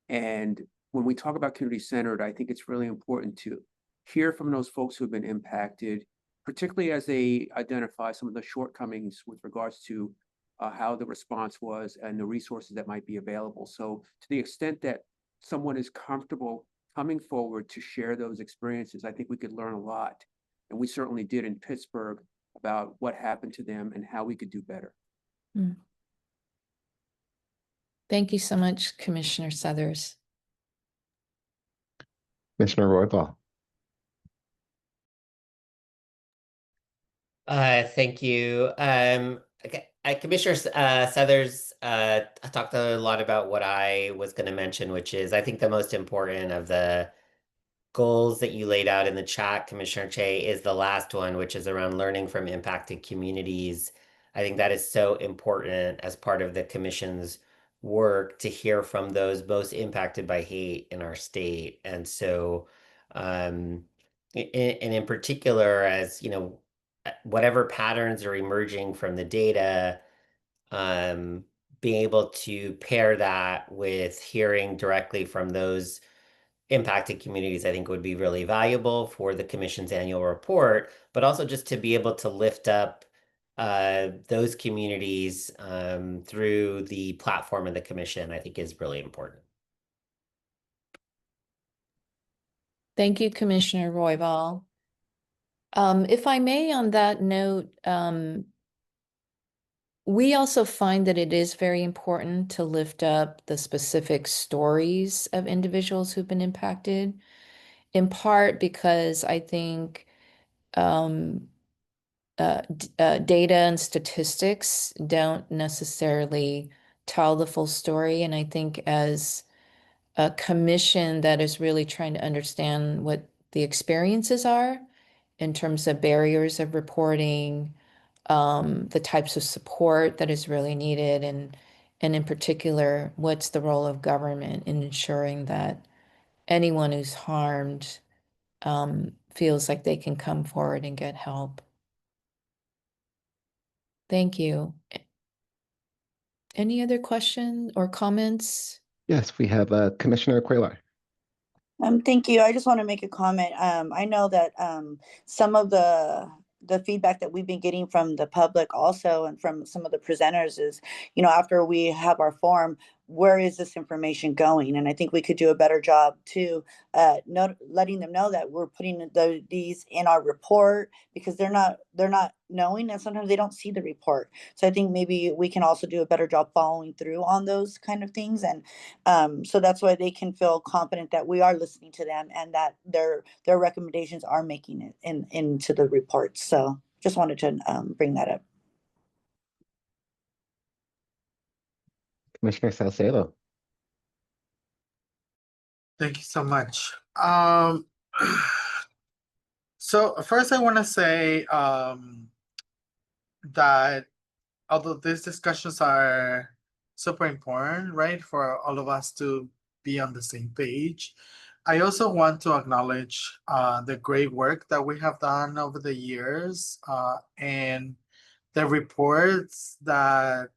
And when we talk about community-centered, I think it's really important to hear from those folks who have been impacted, particularly as they identify some of the shortcomings with regards to how the response was and the resources that might be available. So to the extent that someone is comfortable coming forward to share those experiences, I think we could learn a lot. And we certainly did in Pittsburgh about what happened to them and how we could do better. Thank you so much, Commissioner Suthers. Commissioner Roybal. Thank you. Okay. Commissioner Suthers talked a lot about what I was going to mention, which is I think the most important of the goals that you laid out in the chat, Commissioner Che, is the last one, which is around learning from impacted communities. I think that is so important as part of the commission's work to hear from those most impacted by hate in our state. And so, and in particular, as you know, whatever patterns are emerging from the data, being able to pair that with hearing directly from those impacted communities, I think would be really valuable for the commission's annual report, but also just to be able to lift up those communities through the platform of the commission, I think is really important. Thank you, Commissioner Roybal. If I may, on that note, we also find that it is very important to lift up the specific stories of individuals who've been impacted, in part because I think data and statistics don't necessarily tell the full story. And I think as a commission that is really trying to understand what the experiences are in terms of barriers of reporting, the types of support that is really needed, and in particular, what's the role of government in ensuring that anyone who's harmed feels like they can come forward and get help. Thank you. Any other questions or comments? Yes, we have Commissioner Cuellar. Thank you. I just want to make a comment. I know that some of the feedback that we've been getting from the public also and from some of the presenters is, after we have our forum, where is this information going? And I think we could do a better job to letting them know that we're putting these in our report, because they're not knowing, and sometimes they don't see the report. So I think maybe we can also do a better job following through on those kind of things. And so that's why they can feel confident that we are listening to them and that their recommendations are making it into the reports. So just wanted to bring that up. Commissioner Salcedo. Thank you so much. So first I want to say that although these discussions are super important, right, for all of us to be on the same page, I also want to acknowledge the great work that we have done over the years and the reports that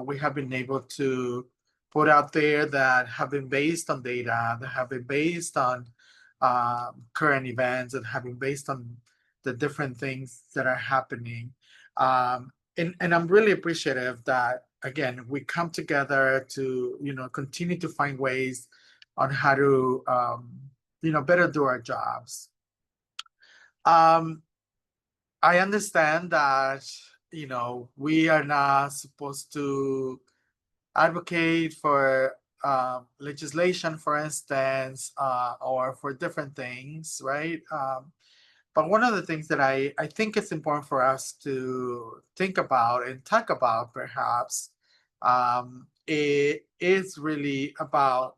we have been able to put out there that have been based on data, that have been based on current events, that have been based on the different things that are happening. And I'm really appreciative that, again, we come together to, continue to find ways on how to, better do our jobs. I understand that, we are not supposed to advocate for legislation, for instance, or for different things, right? But one of the things that I think it's important for us to think about and talk about, perhaps, it is really about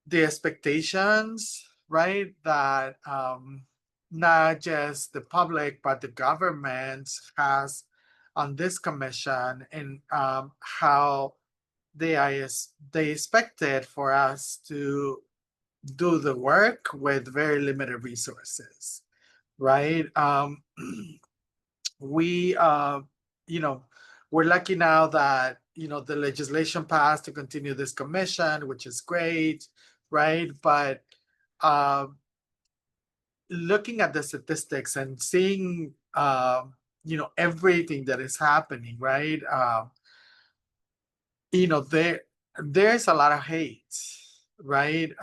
the expectations, right? That not just the public, but the government has on this commission, and how they expected for us to do the work with very limited resources, right? We, we're lucky now that, the legislation passed to continue this commission, which is great, right? But looking at the statistics and seeing, everything that is happening, right? There's a lot of hate, right?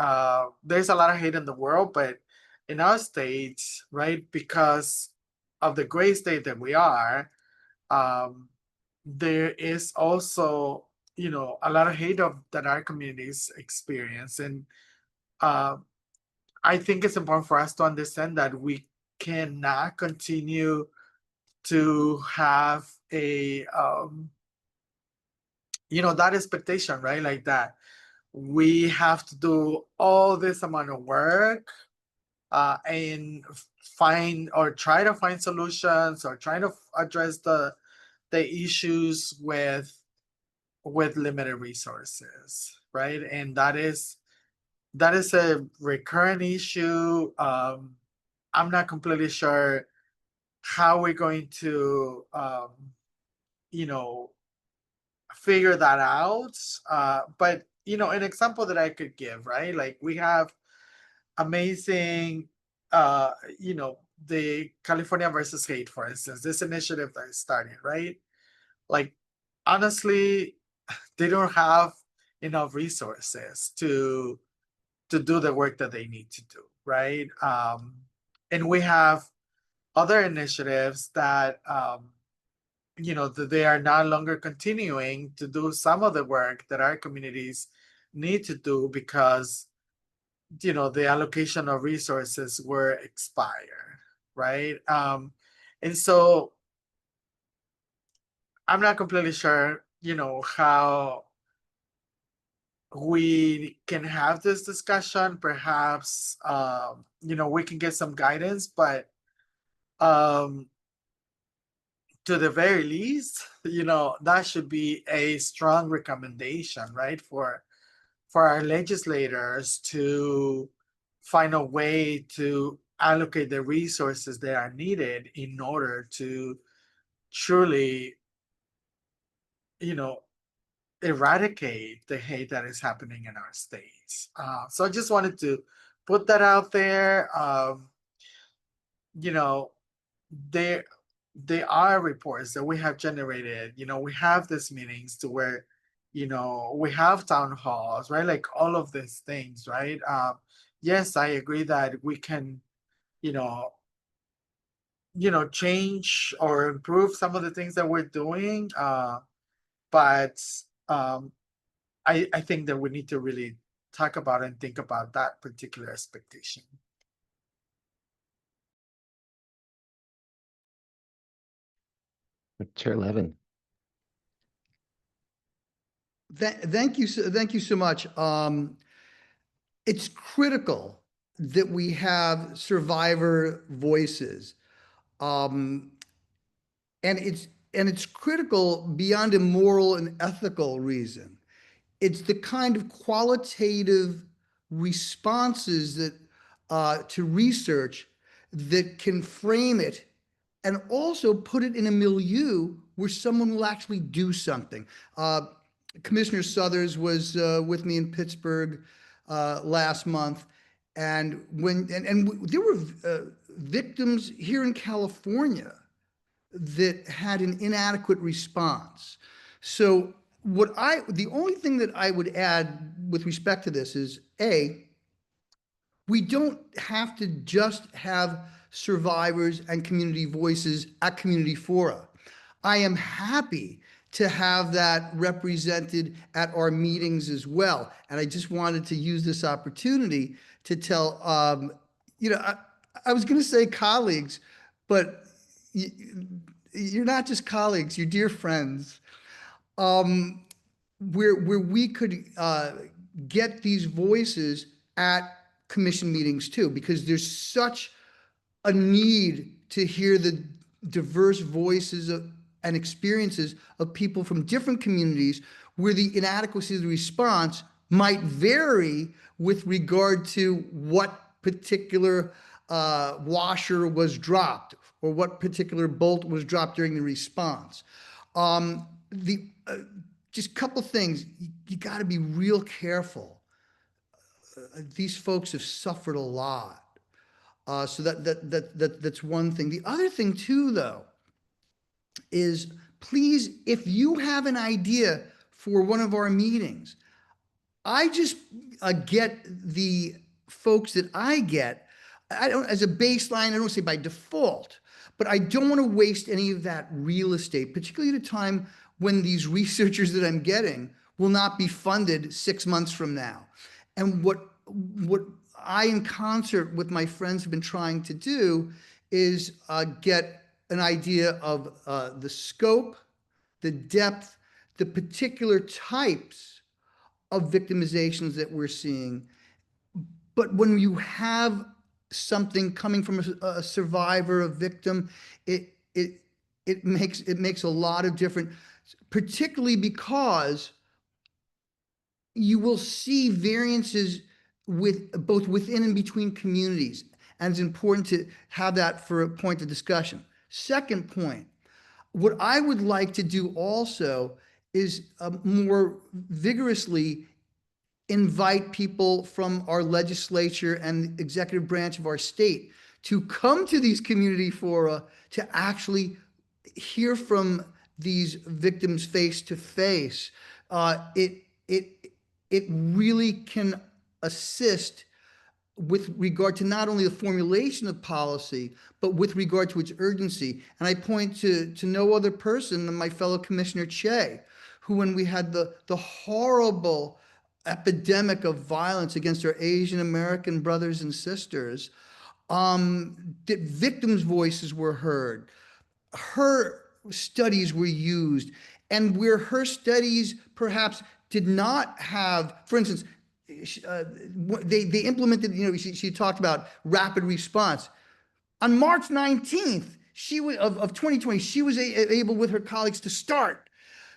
There's a lot of hate in the world, but in our state, right, because of the great state that we are, there is also, a lot of hate that our communities experience. And I think it's important for us to understand that we cannot continue to have a, that expectation, right? Like that we have to do all this amount of work and find or try to find solutions or try to address the issues with limited resources, right? And that is a recurrent issue. I'm not completely sure how we're going to figure that out, but an example that I could give, right? Like we have amazing the California versus Hate, for instance, this initiative that is starting, right? Like honestly, they don't have enough resources to do the work that they need to do, right? And we have other initiatives that that they are no longer continuing to do some of the work that our communities need to do because the allocation of resources were expired, right? And so I'm not completely sure, how we can have this discussion. Perhaps, we can get some guidance, but um, to the very least, that should be a strong recommendation, right? For our legislators to find a way to allocate the resources that are needed in order to truly, you know, eradicate the hate that is happening in our states. So I just wanted to put that out there. You know, there there are reports that we have generated. We have these meetings to where, we have town halls, right? Like all of these things, right? Yes, I agree that we can, you know, change or improve some of the things that we're doing. But um, I think that we need to really talk about and think about that particular expectation. Chair Levin. Thank you. Thank you so much. It's critical that we have survivor voices. And it's critical beyond a moral and ethical reason. It's the kind of qualitative responses that to research that can frame it and also put it in a milieu where someone will actually do something. Commissioner Suthers was with me in Pittsburgh last month, and there were victims here in California that had an inadequate response. So the only thing that I would add with respect to this is, we don't have to just have survivors and community voices at community fora. I am happy to have that represented at our meetings as well. And I just wanted to use this opportunity to tell, I was going to say colleagues, but you're not just colleagues, you're dear friends. Where we could get these voices at commission meetings too, because there's such a need to hear the diverse voices and experiences of people from different communities where the inadequacy of the response might vary with regard to what particular washer was dropped or what particular bolt was dropped during the response. Just a couple things, you got to be real careful. These folks have suffered a lot. So that's one thing. The other thing too, though, is please, if you have an idea for one of our meetings, I just get the folks that I get, I don't, as a baseline, I don't say by default, but I don't want to waste any of that real estate, particularly at a time when these researchers that I'm getting will not be funded 6 months from now. And what I, in concert with my friends, have been trying to do is get an idea of the scope, the depth, the particular types of victimizations that we're seeing. But when you have something coming from a survivor, a victim, it makes a lot of difference, particularly because you will see variances with both within and between communities. And it's important to have that for a point of discussion. Second point, what I would like to do also is more vigorously invite people from our legislature and executive branch of our state to come to these community fora to actually hear from these victims face to face. It really can assist with regard to not only the formulation of policy, but with regard to its urgency. And I point to no other person than my fellow Commissioner Che, who, when we had the horrible epidemic of violence against our Asian American brothers and sisters, that victims' voices were heard. Her studies were used, and where her studies perhaps did not have, for instance, they implemented, she talked about rapid response. On March 19th, of 2020, she was able with her colleagues to start.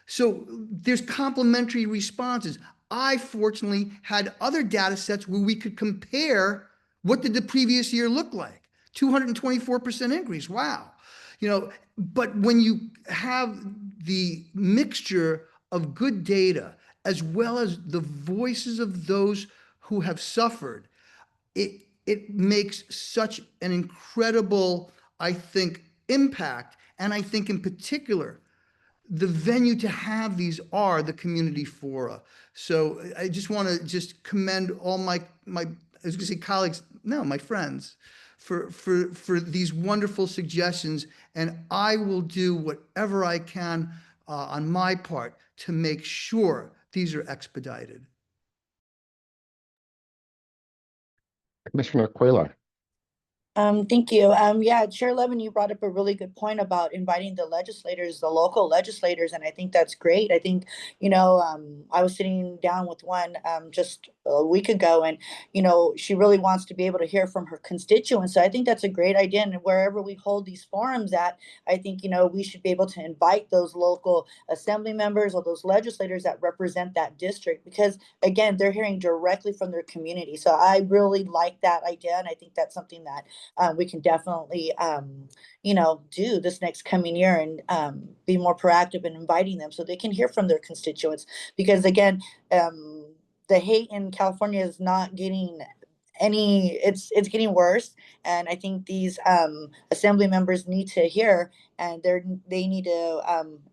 So there's complementary responses. I fortunately had other data sets where we could compare what did the previous year look like. 224% increase. Wow. But when you have the mixture of good data as well as the voices of those who have suffered, it makes such an incredible, I think, impact. And I think in particular, the venue to have these are the community fora. So I just want to just commend all my I was going to say colleagues, no, my friends, for these wonderful suggestions. And I will do whatever I can on my part to make sure these are expedited. Commissioner Cuellar. Thank you. Yeah, Chair Levin, you brought up a really good point about inviting the legislators, the local legislators, and I think that's great. I think, I was sitting down with one just a week ago, and, she really wants to be able to hear from her constituents. So I think that's a great idea. And wherever we hold these forums at, I think, we should be able to invite those local assembly members or those legislators that represent that district, because again, they're hearing directly from their community. So I really like that idea. And I think that's something that we can definitely, do this next coming year and be more proactive in inviting them so they can hear from their constituents. Because again, the hate in California is not getting it's getting worse. And I think these assembly members need to hear, and they need to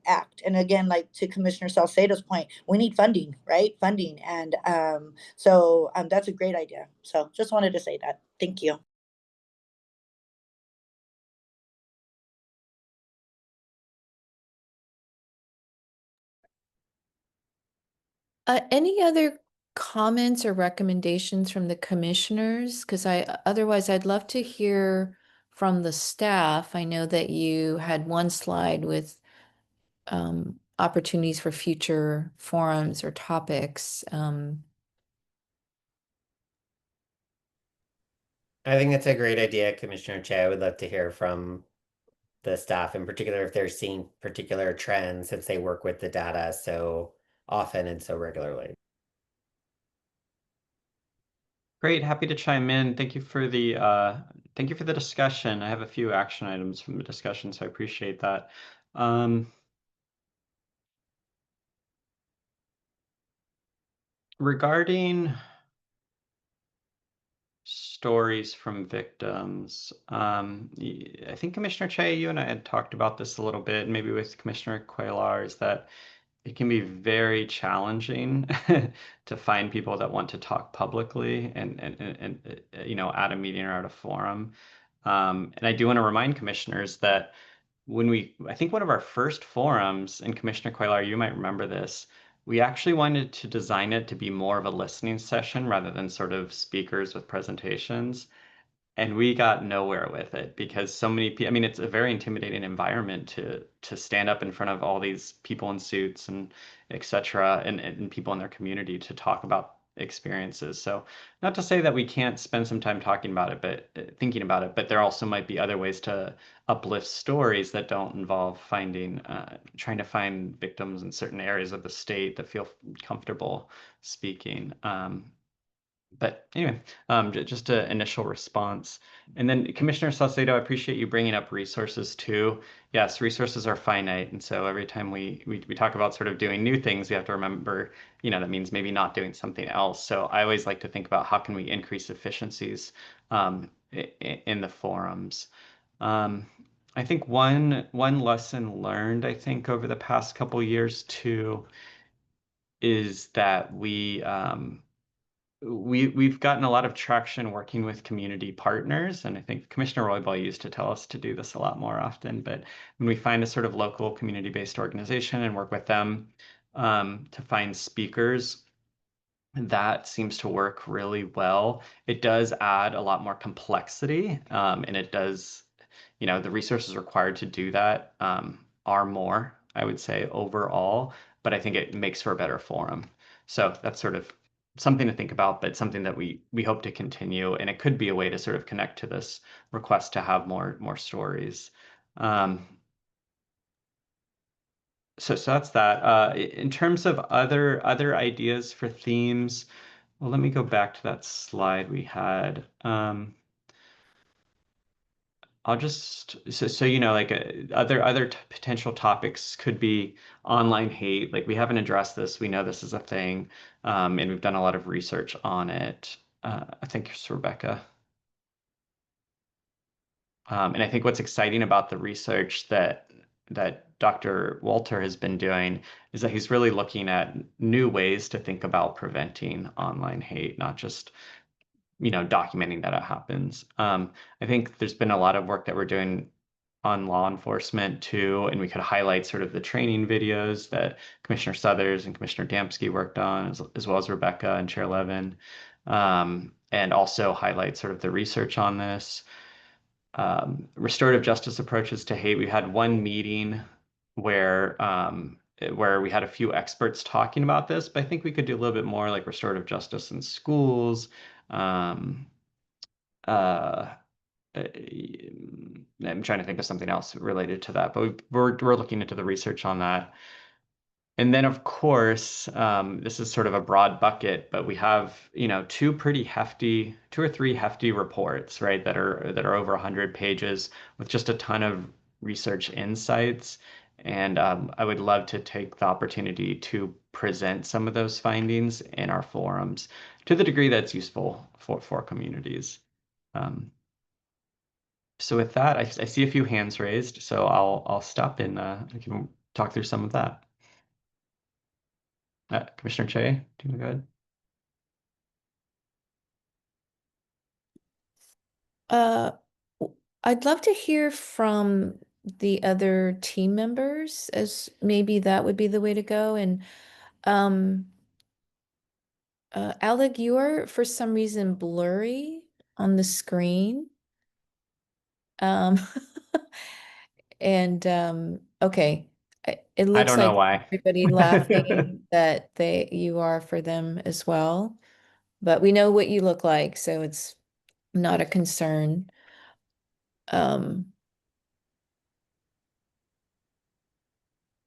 act. And again, like to Commissioner Salcedo's point, we need funding, right? Funding. And so that's a great idea. So just wanted to say that. Thank you. Any other comments or recommendations from the commissioners? Because otherwise I'd love to hear from the staff. I know that you had one slide with opportunities for future forums or topics. I think that's a great idea, Commissioner Che. I would love to hear from the staff, in particular, if they're seeing particular trends since they work with the data so often and so regularly. Great, happy to chime in. Thank you for the discussion. I have a few action items from the discussion, so I appreciate that. Regarding stories from victims, I think Commissioner Che, you and I had talked about this a little bit, maybe with Commissioner Cuellar, is that it can be very challenging to find people that want to talk publicly and at a meeting or at a forum. And I do want to remind commissioners that I think one of our first forums, and Commissioner Cuellar, you might remember this, we actually wanted to design it to be more of a listening session rather than sort of speakers with presentations. And we got nowhere with it because so many people, it's a very intimidating environment to stand up in front of all these people in suits and et cetera, and people in their community to talk about experiences. So not to say that we can't spend some time talking about it, but thinking about it, but there also might be other ways to uplift stories that don't involve trying to find victims in certain areas of the state that feel comfortable speaking. But anyway, just an initial response. And then Commissioner Salcedo, I appreciate you bringing up resources too. Yes, resources are finite. And so every time we talk about sort of doing new things, we have to remember, that means maybe not doing something else. So I always like to think about how can we increase efficiencies in the forums. I think one lesson learned, I think, over the past couple years too, is that we've gotten a lot of traction working with community partners, and I think Commissioner Roybal used to tell us to do this a lot more often, but when we find a sort of local community-based organization and work with them to find speakers, that seems to work really well. It does add a lot more complexity, and it does, the resources required to do that are more, I would say, overall, but I think it makes for a better forum. So that's sort of something to think about, but something that we hope to continue, and it could be a way to sort of connect to this request to have more stories. So that's that. In terms of other ideas for themes, well, let me go back to that slide we had. I'll just so you know, like other potential topics could be online hate. Like we haven't addressed this. We know this is a thing, and we've done a lot of research on it. I think it's Rebecca. And I think what's exciting about the research that Dr. Walter has been doing is that he's really looking at new ways to think about preventing online hate, not just documenting that it happens. I think there's been a lot of work that we're doing on law enforcement too, and we could highlight sort of the training videos that Commissioner Suthers and Commissioner Damsky worked on, as well as Rebecca and Chair Levin, and also highlight sort of the research on this. Restorative justice approaches to hate. We had one meeting where we had a few experts talking about this, but I think we could do a little bit more like restorative justice in schools. I'm trying to think of something else related to that, but we're looking into the research on that. And then, of course, this is sort of a broad bucket, but we have, two or three hefty reports, right, that are over 100 pages with just a ton of research insights. And I would love to take the opportunity to present some of those findings in our forums to the degree that's useful for communities. So with that, I see a few hands raised, so I'll stop and we can talk through some of that. Commissioner Che, do you want to go ahead? I'd love to hear from the other team members, as maybe that would be the way to go. And Alec, you are for some reason blurry on the screen. And okay, it looks don't know like why. everybody laughing that you are for them as well. But we know what you look like, so it's not a concern.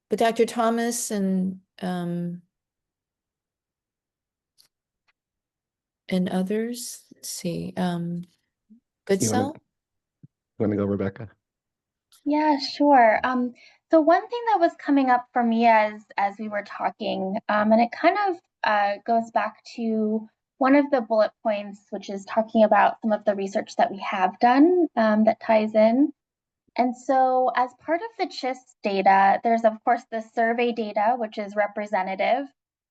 But Dr. Thomas and others, let's see, Good You wanna- Cell? Want to go, Rebecca? Yeah, sure. So one thing that was coming up for me as we were talking, and it kind of goes back to one of the bullet points, which is talking about some of the research that we have done that ties in. And so as part of the CHIS data, there's of course the survey data, which is representative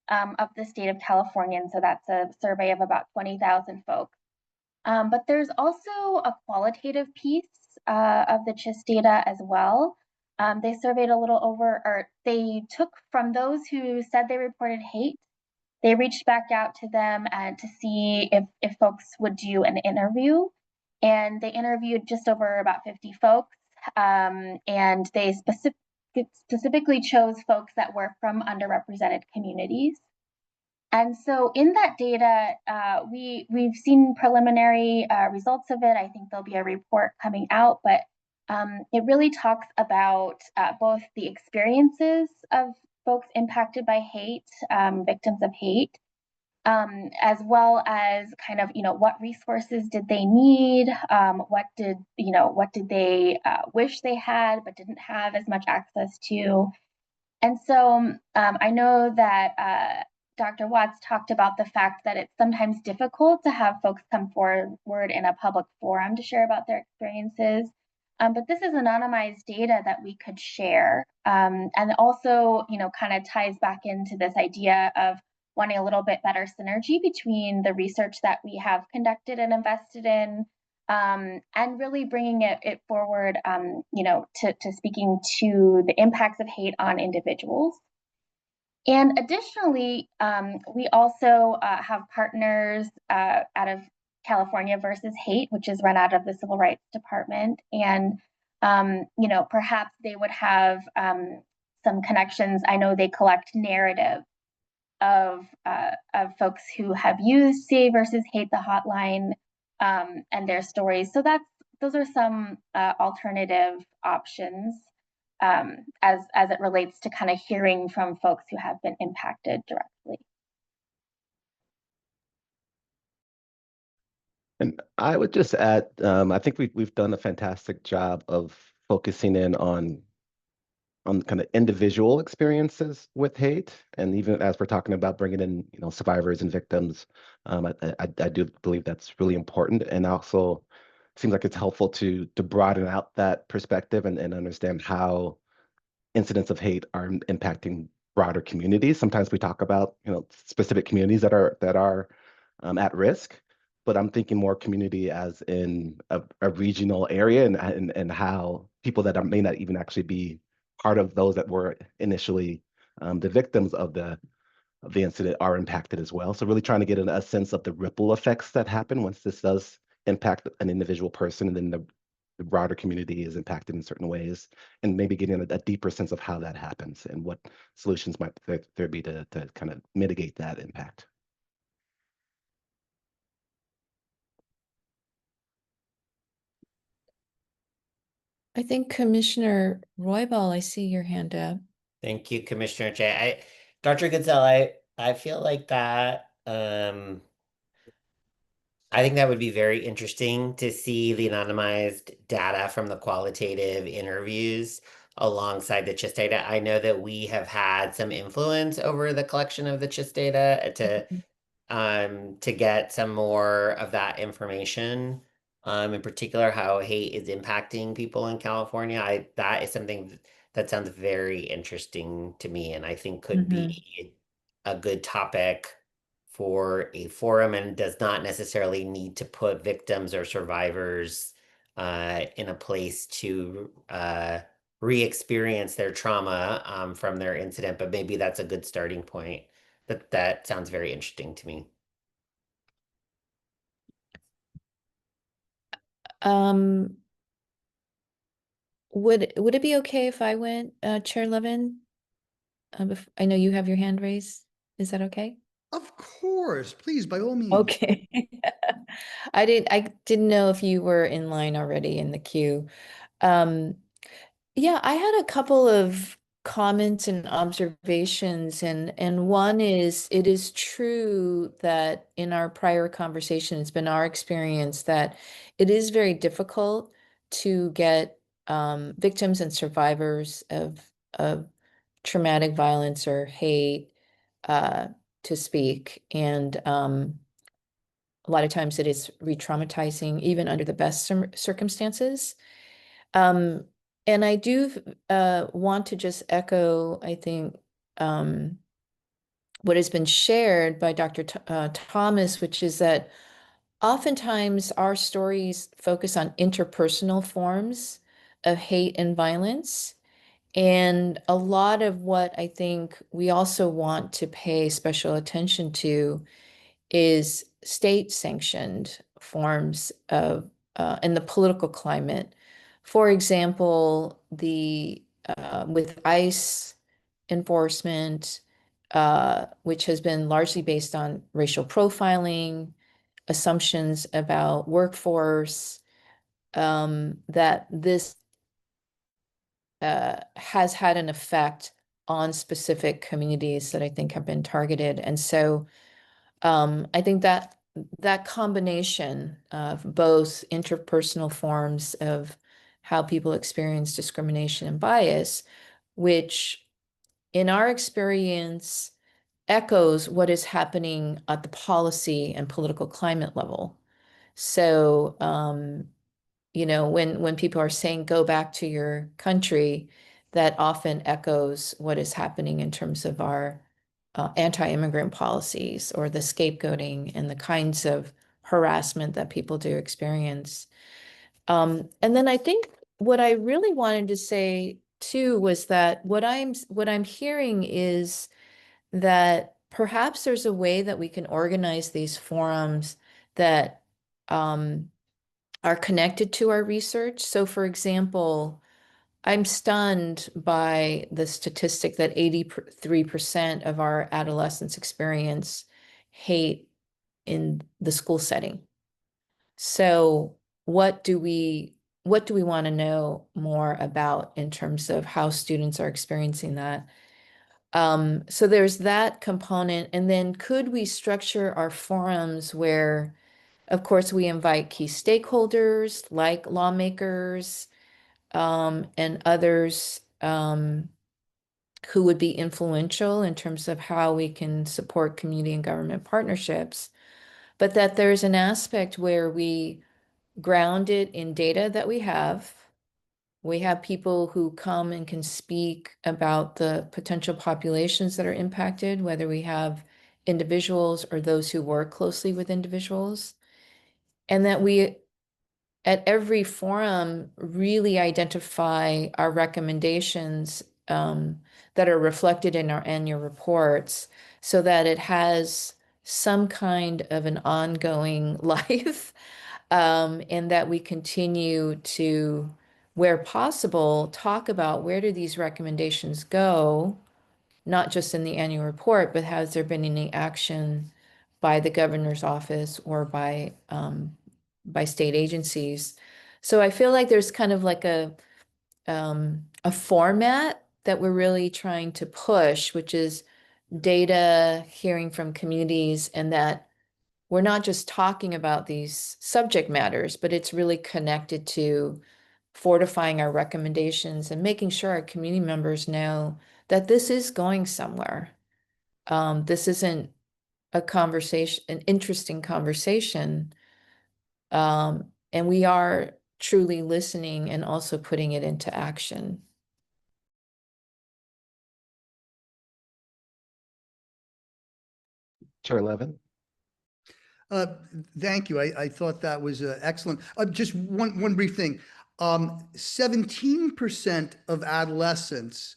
of the state of California. And so that's a survey of about 20,000 folks. But there's also a qualitative piece of the CHIS data as well. They surveyed they took from those who said they reported hate, they reached back out to them and to see if folks would do an interview. And they interviewed just over about 50 folks. And they specifically chose folks that were from underrepresented communities. And so in that data, we've seen preliminary results of it. I think there'll be a report coming out, but it really talks about both the experiences of folks impacted by hate, victims of hate, as well as kind of, what resources did they need? What did they wish they had but didn't have as much access to? And so I know that Dr. Watts talked about the fact that it's sometimes difficult to have folks come forward in a public forum to share about their experiences. But this is anonymized data that we could share. And also, kind of ties back into this idea of wanting a little bit better synergy between the research that we have conducted and invested in, and really bringing it forward, to speaking to the impacts of hate on individuals. And additionally, we also have partners out of California versus Hate, which is run out of the Civil Rights Department. And you know, perhaps they would have some connections. I know they collect narrative of folks who have used CA versus Hate the hotline and their stories. So those are some alternative options as it relates to kind of hearing from folks who have been impacted directly. And I would just add, I think we've done a fantastic job of focusing in on kind of individual experiences with hate, and even as we're talking about bringing in, you know, survivors and victims, I do believe that's really important, and also seems like it's helpful to broaden out that perspective and understand how incidents of hate are impacting broader communities. Sometimes we talk about, you know, specific communities that are at risk, but I'm thinking more community as in a regional area, and how people that may not even actually be part of those that were initially the victims of the incident are impacted as well. So really trying to get a sense of the ripple effects that happen once this does impact an individual person, and then the broader community is impacted in certain ways, and maybe getting a deeper sense of how that happens and what solutions might there be to kind of mitigate that impact. I think Commissioner Roybal, I see your hand up. Thank you, Commissioner Jay. Dr. Goodsell, I feel like that I think that would be very interesting to see the anonymized data from the qualitative interviews alongside the CHIS data. I know that we have had some influence over the collection of the CHIS data to get some more of that information. In particular, how hate is impacting people in California. That is something that sounds very interesting to me, and I think could be a good topic for a forum, and does not necessarily need to put victims or survivors in a place to re-experience their trauma from their incident, but maybe that's a good starting point. That sounds very interesting to me. Would it be okay if I went, Chair Levin? I know you have your hand raised. Is that okay? Of course, please, by all means. Okay. I didn't know if you were in line already in the queue. Yeah, I had a couple of comments and observations, and one is, it is true that in our prior conversation, it's been our experience that it is very difficult to get victims and survivors of traumatic violence or hate to speak, and a lot of times it is re-traumatizing, even under the best circumstances. And I do want to just echo, I think, what has been shared by Dr. Thomas, which is that oftentimes our stories focus on interpersonal forms of hate and violence. And a lot of what I think we also want to pay special attention to is state-sanctioned forms of in the political climate. For example, with ICE enforcement, which has been largely based on racial profiling, assumptions about workforce, that this has had an effect on specific communities that I think have been targeted. And so I think that combination of both interpersonal forms of how people experience discrimination and bias, which in our experience echoes what is happening at the policy and political climate level. So, you know, when people are saying go back to your country, that often echoes what is happening in terms of our anti-immigrant policies, or the scapegoating and the kinds of harassment that people do experience. And then I think what I really wanted to say too was that what I'm hearing is that perhaps there's a way that we can organize these forums that are connected to our research. So for example, I'm stunned by the statistic that 83% of our adolescents experience hate in the school setting. So what do we want to know more about in terms of how students are experiencing that? So there's that component. And then could we structure our forums where, of course, we invite key stakeholders like lawmakers, and others who would be influential in terms of how we can support community and government partnerships, but that there's an aspect where we ground it in data that we have. We have people who come and can speak about the potential populations that are impacted, whether we have individuals or those who work closely with individuals, and that we at every forum really identify our recommendations that are reflected in our annual reports so that it has some kind of an ongoing life, and that we continue to, where possible, talk about where do these recommendations go, not just in the annual report, but has there been any action by the governor's office or by state agencies? So I feel like there's kind of like a format that we're really trying to push, which is data, hearing from communities, and that we're not just talking about these subject matters, but it's really connected to fortifying our recommendations and making sure our community members know that this is going somewhere. This isn't a conversation, an interesting conversation. And we are truly listening and also putting it into action. Chair Levin? Uh, Thank you. I thought that was excellent. Just one brief thing. 17% of adolescents,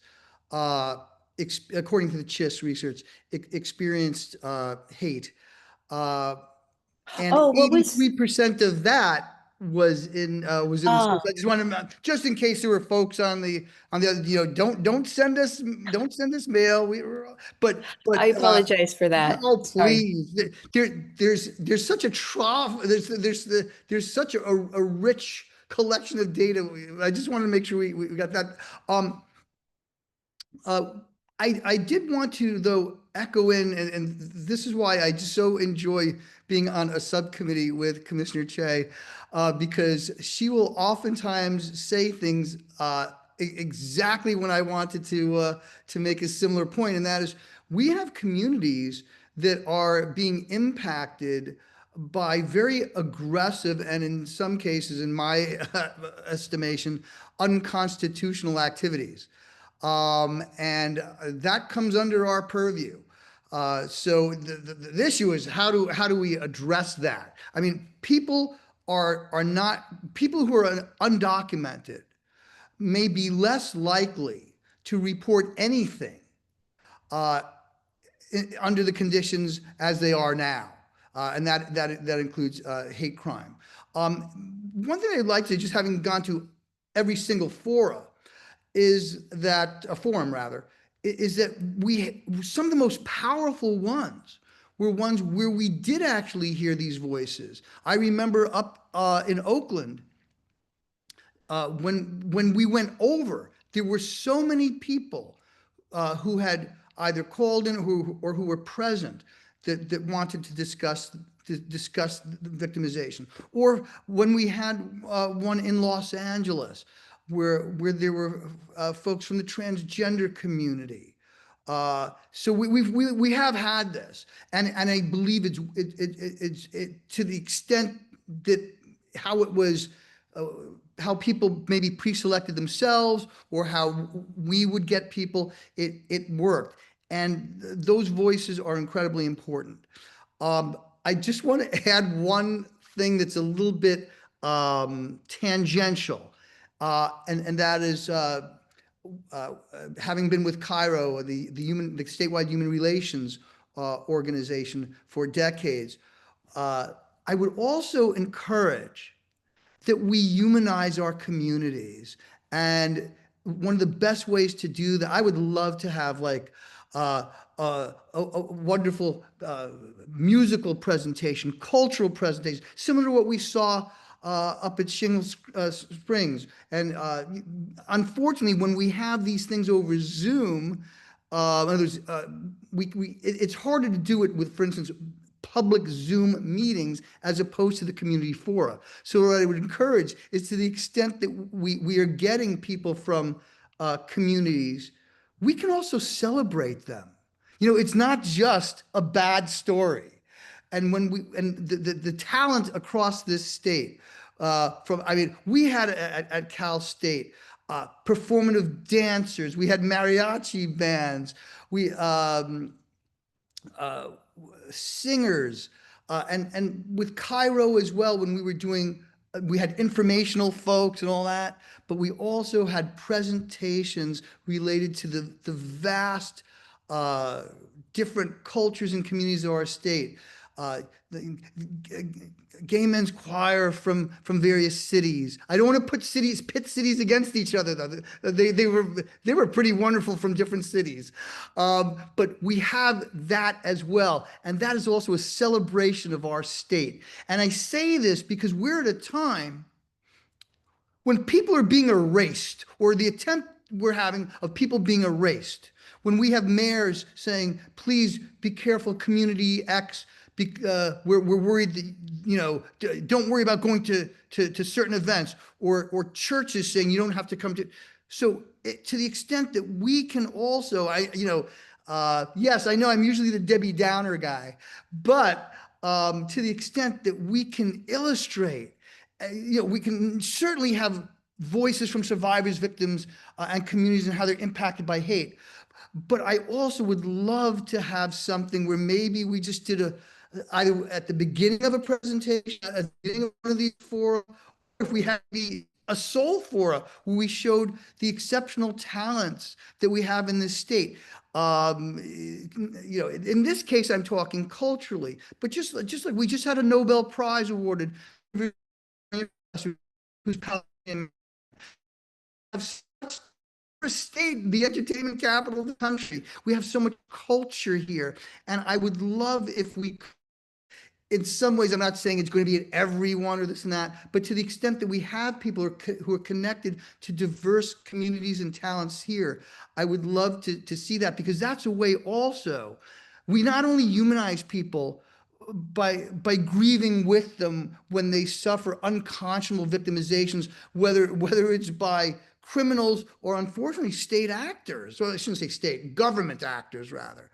according to the CHIS research, experienced hate. And Oh, what was 83% of that was in the schools. Ah. I just want to, just in case there were folks on the other, don't send us mail. We were, but I apologize for that. oh, Sorry. please. There's such a trough. There's such a rich collection of data. I just want to make sure we got that. I did want to, though, echo in, and this is why I just so enjoy being on a subcommittee with Commissioner Che, because she will oftentimes say things exactly when I wanted to make a similar point, and that is we have communities that are being impacted by very aggressive and, in some cases, in my estimation, unconstitutional activities. And that comes under our purview. So the issue is how do we address that? I mean, people are not, people who are undocumented may be less likely to report anything under the conditions as they are now. And that includes hate crime. One thing I'd like to, just having gone to every single forum is that some of the most powerful ones were ones where we did actually hear these voices. I remember up in Oakland, when we went over, there were so many people who had either called in or who were present that wanted to discuss victimization. Or when we had one in Los Angeles, where there were folks from the transgender community. So we have had this, and I believe it's to the extent that how it was, how people maybe pre-selected themselves or how we would get people, it worked, and those voices are incredibly important. I just want to add one thing that's a little bit tangential. And that is having been with Cairo, the statewide human relations organization for decades. I would also encourage that we humanize our communities. And one of the best ways to do that, I would love to have like a wonderful musical presentation, cultural presentation, similar to what we saw up at Shingle Springs. And unfortunately, when we have these things over Zoom, in other words, it's harder to do it with, for instance, public Zoom meetings as opposed to the community fora. So what I would encourage is, to the extent that we are getting people from communities, we can also celebrate them. You know, it's not just a bad story. And when the talent across this state, we had at Cal State performative dancers, we had mariachi bands, we singers, and with Cairo as well, when we were doing, we had informational folks and all that, but we also had presentations related to the vast different cultures and communities of our state. The gay men's choir from various cities. I don't want to pit cities against each other, though. They were pretty wonderful from different cities. But we have that as well. And that is also a celebration of our state. And I say this because we're at a time when people are being erased, or the attempt we're having of people being erased. When we have mayors saying, please be careful, community X, we're worried that, you know, don't worry about going to certain events, or churches saying you don't have to come to. So to the extent that we can also, yes, I know I'm usually the Debbie Downer guy, but to the extent that we can illustrate, we can certainly have voices from survivors, victims, and communities, and how they're impacted by hate. But I also would love to have something where maybe we just did either at the beginning of a presentation, at the beginning of one of these fora, or if we had a soul fora where we showed the exceptional talents that we have in this state. In this case, I'm talking culturally, but just like we just had a Nobel Prize awarded, who's Palestinian, state, the entertainment capital of the country. We have so much culture here, and I would love if we, in some ways, I'm not saying it's going to be at every one or this and that, but to the extent that we have people who are connected to diverse communities and talents here, I would love to see that, because that's a way also we not only humanize people by grieving with them when they suffer unconscionable victimizations, whether it's by criminals or, unfortunately, state actors. Well, I shouldn't say state, government actors, rather.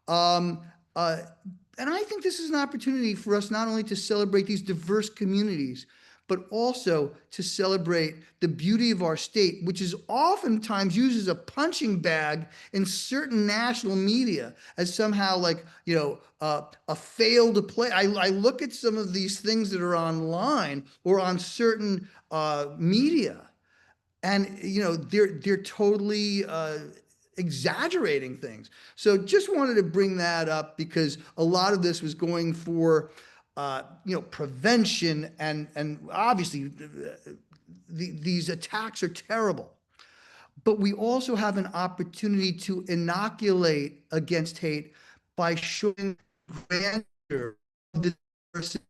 And I think this is an opportunity for us not only to celebrate these diverse communities, but also to celebrate the beauty of our state, which is oftentimes used as a punching bag in certain national media as somehow like, a failed play. I look at some of these things that are online or on certain media, and they're totally exaggerating things. So just wanted to bring that up, because a lot of this was going for prevention, and obviously these attacks are terrible. But we also have an opportunity to inoculate against hate by showing grandeur of the diversity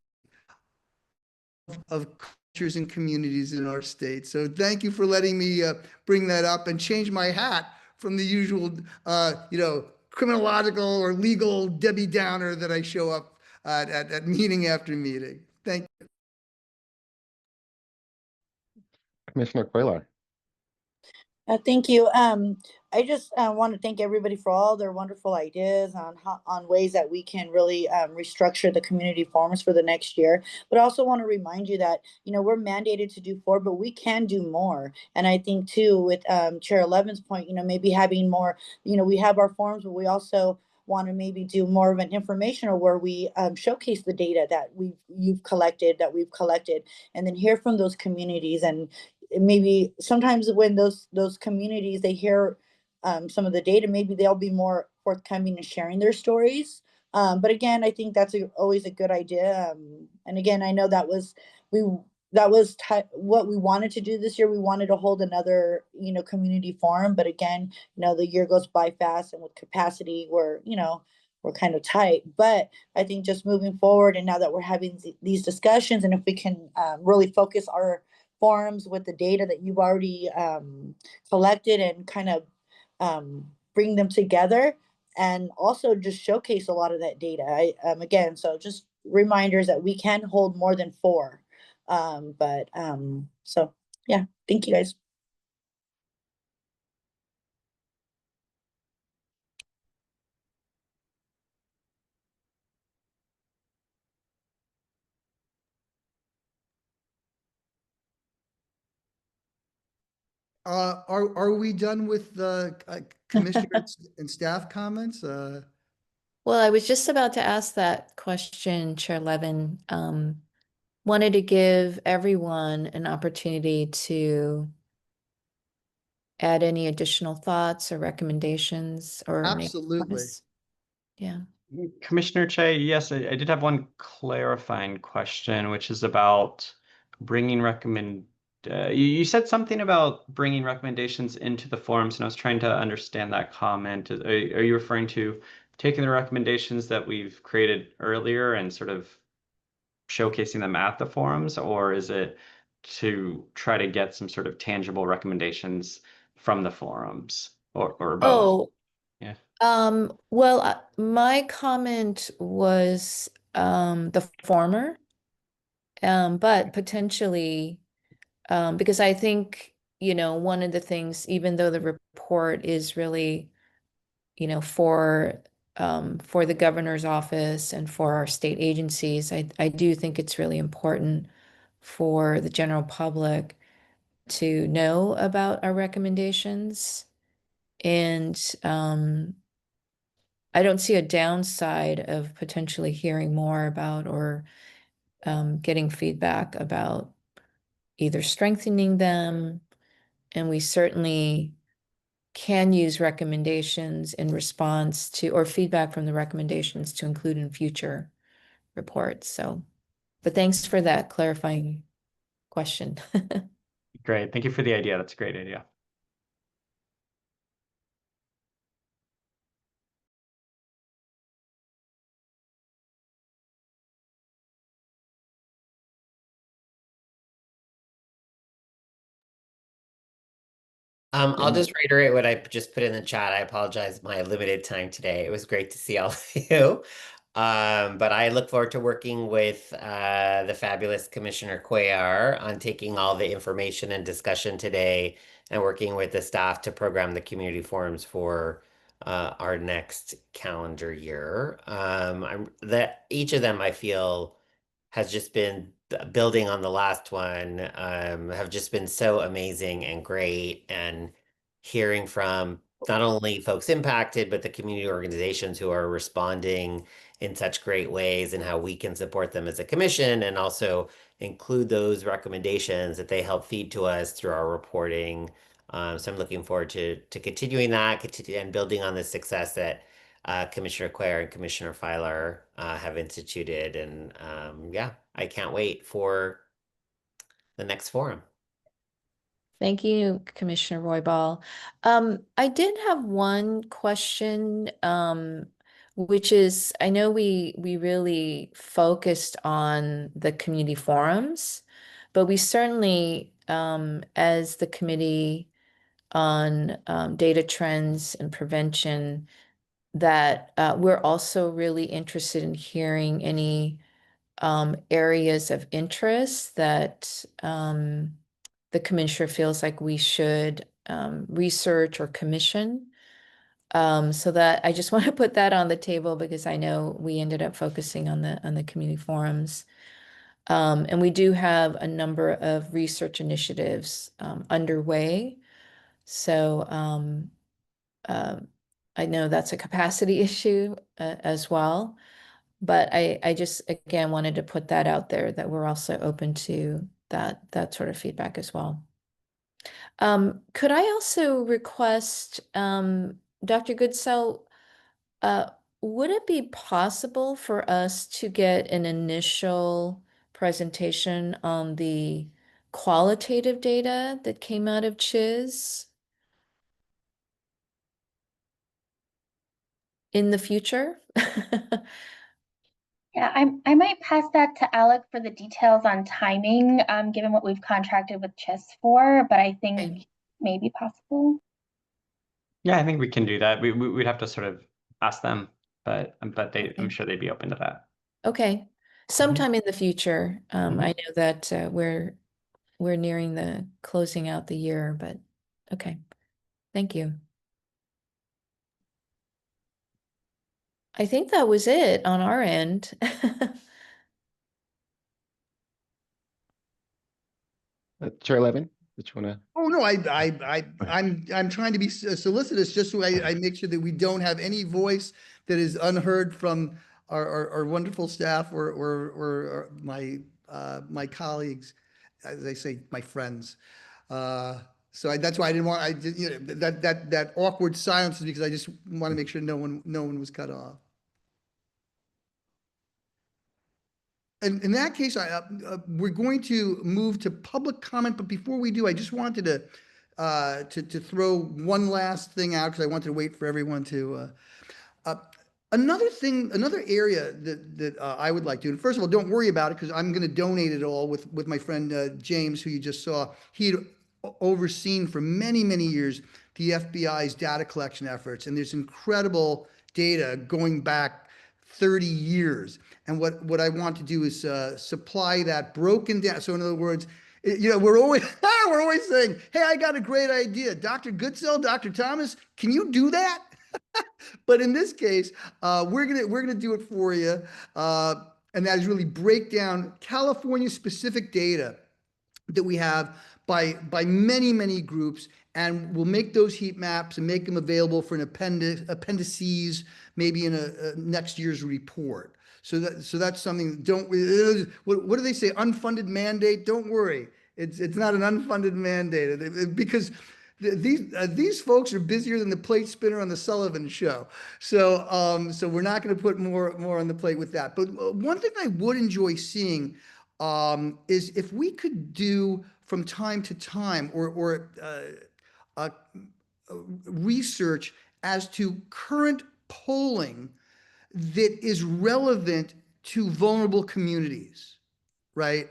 of cultures and communities in our state. So thank you for letting me bring that up and change my hat from the usual, criminological or legal Debbie Downer that I show up at meeting after meeting. Thank you. Commissioner Cuellar. Thank you. I just want to thank everybody for all their wonderful ideas on ways that we can really restructure the community forums for the next year. But I also want to remind you that, we're mandated to do 4, but we can do more. And I think too, with Chair Levin's point, maybe having more, we have our forums, but we also want to maybe do more of an informational where we showcase the data that we've collected, and then hear from those communities. And maybe sometimes when those communities, they hear some of the data, maybe they'll be more forthcoming in sharing their stories. But again, I think that's always a good idea. And again, I know that was, that was what we wanted to do this year. We wanted to hold another, community forum, but again, the year goes by fast, and with capacity, we're kind of tight. But I think just moving forward, and now that we're having these discussions, and if we can really focus our forums with the data that you've already collected, and kind of bring them together, and also just showcase a lot of that data. Again, so just reminders that we can hold more than 4. So yeah, thank you guys. Are we done with the commissioners and staff comments? Well, I was just about to ask that question, Chair Levin. Wanted to give everyone an opportunity to add any additional thoughts or recommendations or make Absolutely. comments. Yeah. Commissioner Che, yes, I did have one clarifying question, which is about bringing you said something about bringing recommendations into the forums, and I was trying to understand that comment. Are you referring to taking the recommendations that we've created earlier and sort of showcasing them at the forums, or is it to try to get some sort of tangible recommendations from the forums, or both? Oh, yeah. Well, my comment was the former, but potentially, because I think, one of the things, even though the report is really, for the governor's office and for our state agencies, I do think it's really important for the general public to know about our recommendations. And I don't see a downside of potentially hearing more about or getting feedback about either strengthening them. And we certainly can use recommendations in response to, or feedback from the recommendations to include in future reports. So, but thanks for that clarifying question. Great. Thank you for the idea. That's a great idea. I'll just reiterate what I just put in the chat. I apologize my limited time today. It was great to see all of you. But I look forward to working with the fabulous Commissioner Cuellar on taking all the information and discussion today and working with the staff to program the community forums for our next calendar year. Each of them, I feel, has just been building on the last one, have just been so amazing and great, and hearing from not only folks impacted, but the community organizations who are responding in such great ways, and how we can support them as a commission, and also include those recommendations that they help feed to us through our reporting. So I'm looking forward to continuing that, and building on the success that Commissioner Cuellar and Commissioner Filer have instituted. And yeah, I can't wait for the next forum. Thank you, Commissioner Roybal. I did have one question, which is, I know we really focused on the community forums, but we certainly, as the Committee on Data Trends and Prevention, that we're also really interested in hearing any areas of interest that the commissioner feels like we should research or commission. So that I just want to put that on the table, because I know we ended up focusing on the community forums. And we do have a number of research initiatives underway. So I know that's a capacity issue as well. But I just, again, wanted to put that out there, that we're also open to that sort of feedback as well. Could I also request, Dr. Goodsell, would it be possible for us to get an initial presentation on the qualitative data that came out of CHIS in the future? Yeah, I might pass that to Alec for the details on timing, given what we've contracted with CHIS for, but I think Okay. maybe possible. Yeah, I think we can do that. We'd have to sort of ask them, but I'm Okay. sure they'd be open to that. Okay, sometime in the future. Mhm. I know that we're nearing the closing out the year, but okay. Thank you. I think that was it on our end. Chair Levin, did you want to? Oh, no, I'm trying to be solicitous just so I make sure that we don't have any voice that is unheard from our wonderful staff or my colleagues, as I say, my friends. So that's why I didn't want, that awkward silence is because I just want to make sure no one was cut off. And in that case, we're going to move to public comment, but before we do, I just wanted to throw one last thing out because I wanted to wait for everyone to. Another area that I would like to, and first of all, don't worry about it because I'm going to donate it all with my friend James, who you just saw. He had overseen for many years the FBI's data collection efforts, and there's incredible data going back 30 years. And what I want to do is supply that broken down. So in other words, we're always saying, hey, I got a great idea. Dr. Goodsell, Dr. Thomas, can you do that? But in this case, we're gonna do it for you. And that is really break down California specific data that we have by many groups, and we'll make those heat maps and make them available for an appendices, maybe in a next year's report. So that's something. What do they say? Unfunded mandate. Don't worry, it's not an unfunded mandate because these folks are busier than the plate spinner on the Sullivan Show. So we're not going to put more on the plate with that. But one thing I would enjoy seeing is if we could do from time to time or research as to current polling that is relevant to vulnerable communities, right?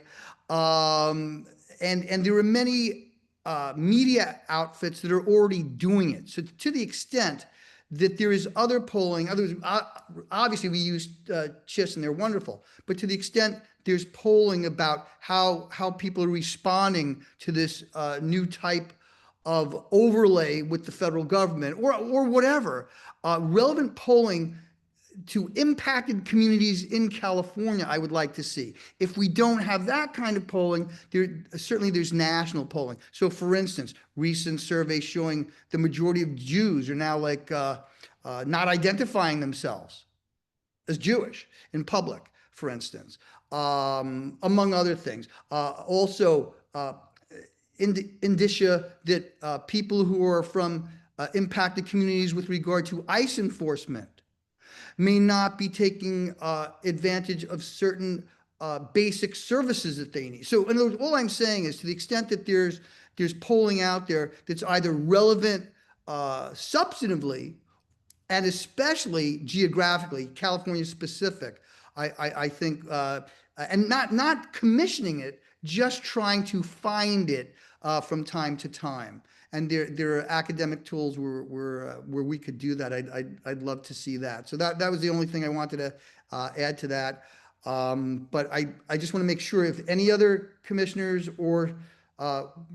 And there are many media outfits that are already doing it. So to the extent that there is other polling, obviously we use CHIS and they're wonderful, but to the extent there's polling about how people are responding to this new type of overlay with the federal government or whatever, relevant polling to impacted communities in California, I would like to see. If we don't have that kind of polling, there's national polling. So for instance, recent surveys showing the majority of Jews are now not identifying themselves as Jewish in public, for instance, among other things. Also, indicia that people who are from impacted communities with regard to ICE enforcement may not be taking advantage of certain basic services that they need. So in other words, all I'm saying is to the extent that there's polling out there that's either relevant substantively and especially geographically, California specific, I think, and not commissioning it, just trying to find it from time to time. And there are academic tools where we could do that. I'd love to see that. So that was the only thing I wanted to add to that. But I just want to make sure if any other commissioners or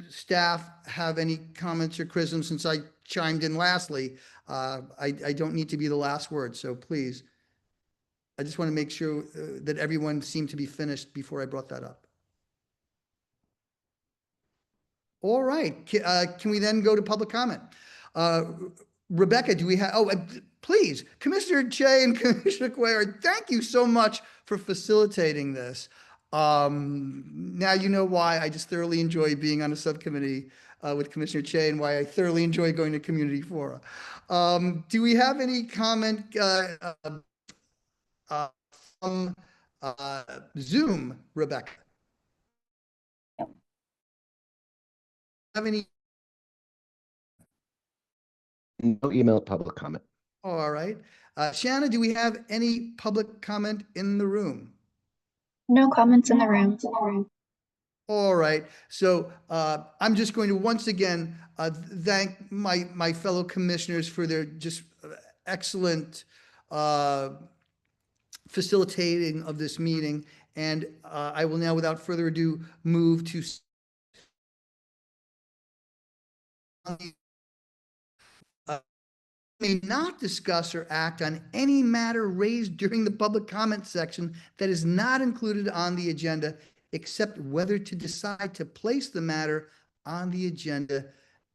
staff have any comments or criticisms, since I chimed in lastly, I don't need to be the last word. So please, I just want to make sure that everyone seemed to be finished before I brought that up. All right, can we then go to public comment? Rebecca, do we have, please, Commissioner Che and Commissioner Cuellar, thank you so much for facilitating this. Now you know why I just thoroughly enjoy being on a subcommittee with Commissioner Che and why I thoroughly enjoy going to community fora. Do we have any comment from Zoom, Rebecca. Have any? No email public comment. All right. Shanna, do we have any public comment in the room? No comments in the room. All right. So I'm just going to once again thank my fellow commissioners for their just excellent facilitating of this meeting. And I will now, without further ado, move to may not discuss or act on any matter raised during the public comment section that is not included on the agenda, except whether to decide to place the matter on the agenda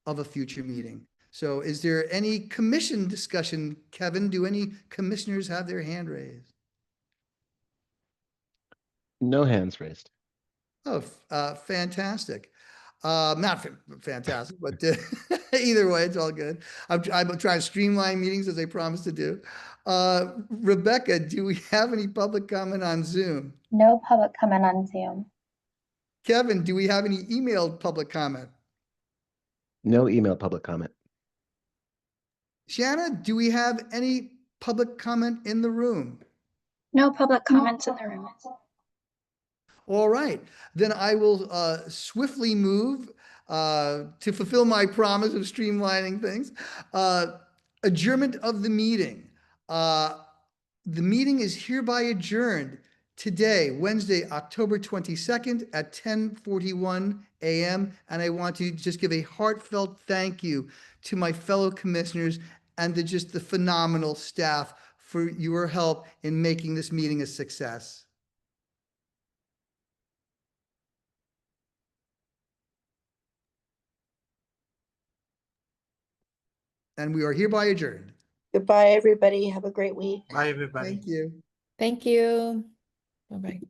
of a future meeting. So is there any commission discussion? Kevin, do any commissioners have their hand raised? No hands raised. Oh, fantastic. Not fantastic, but either way, it's all good. I'm trying to streamline meetings as I promised to do. Rebecca, do we have any public comment on Zoom? No public comment on Zoom. Kevin, do we have any emailed public comment? No email public comment. Shanna, do we have any public comment in the room? No public comments in the room. All right, then I will swiftly move to fulfill my promise of streamlining things. Adjournment of the meeting. The meeting is hereby adjourned today, Wednesday, October 22nd at 10:41 a.m. And I want to just give a heartfelt thank you to my fellow commissioners and just the phenomenal staff for your help in making this meeting a success. And we are hereby adjourned. Goodbye, everybody. Have a great week. Bye, everybody. Thank you. Thank you. Bye-bye.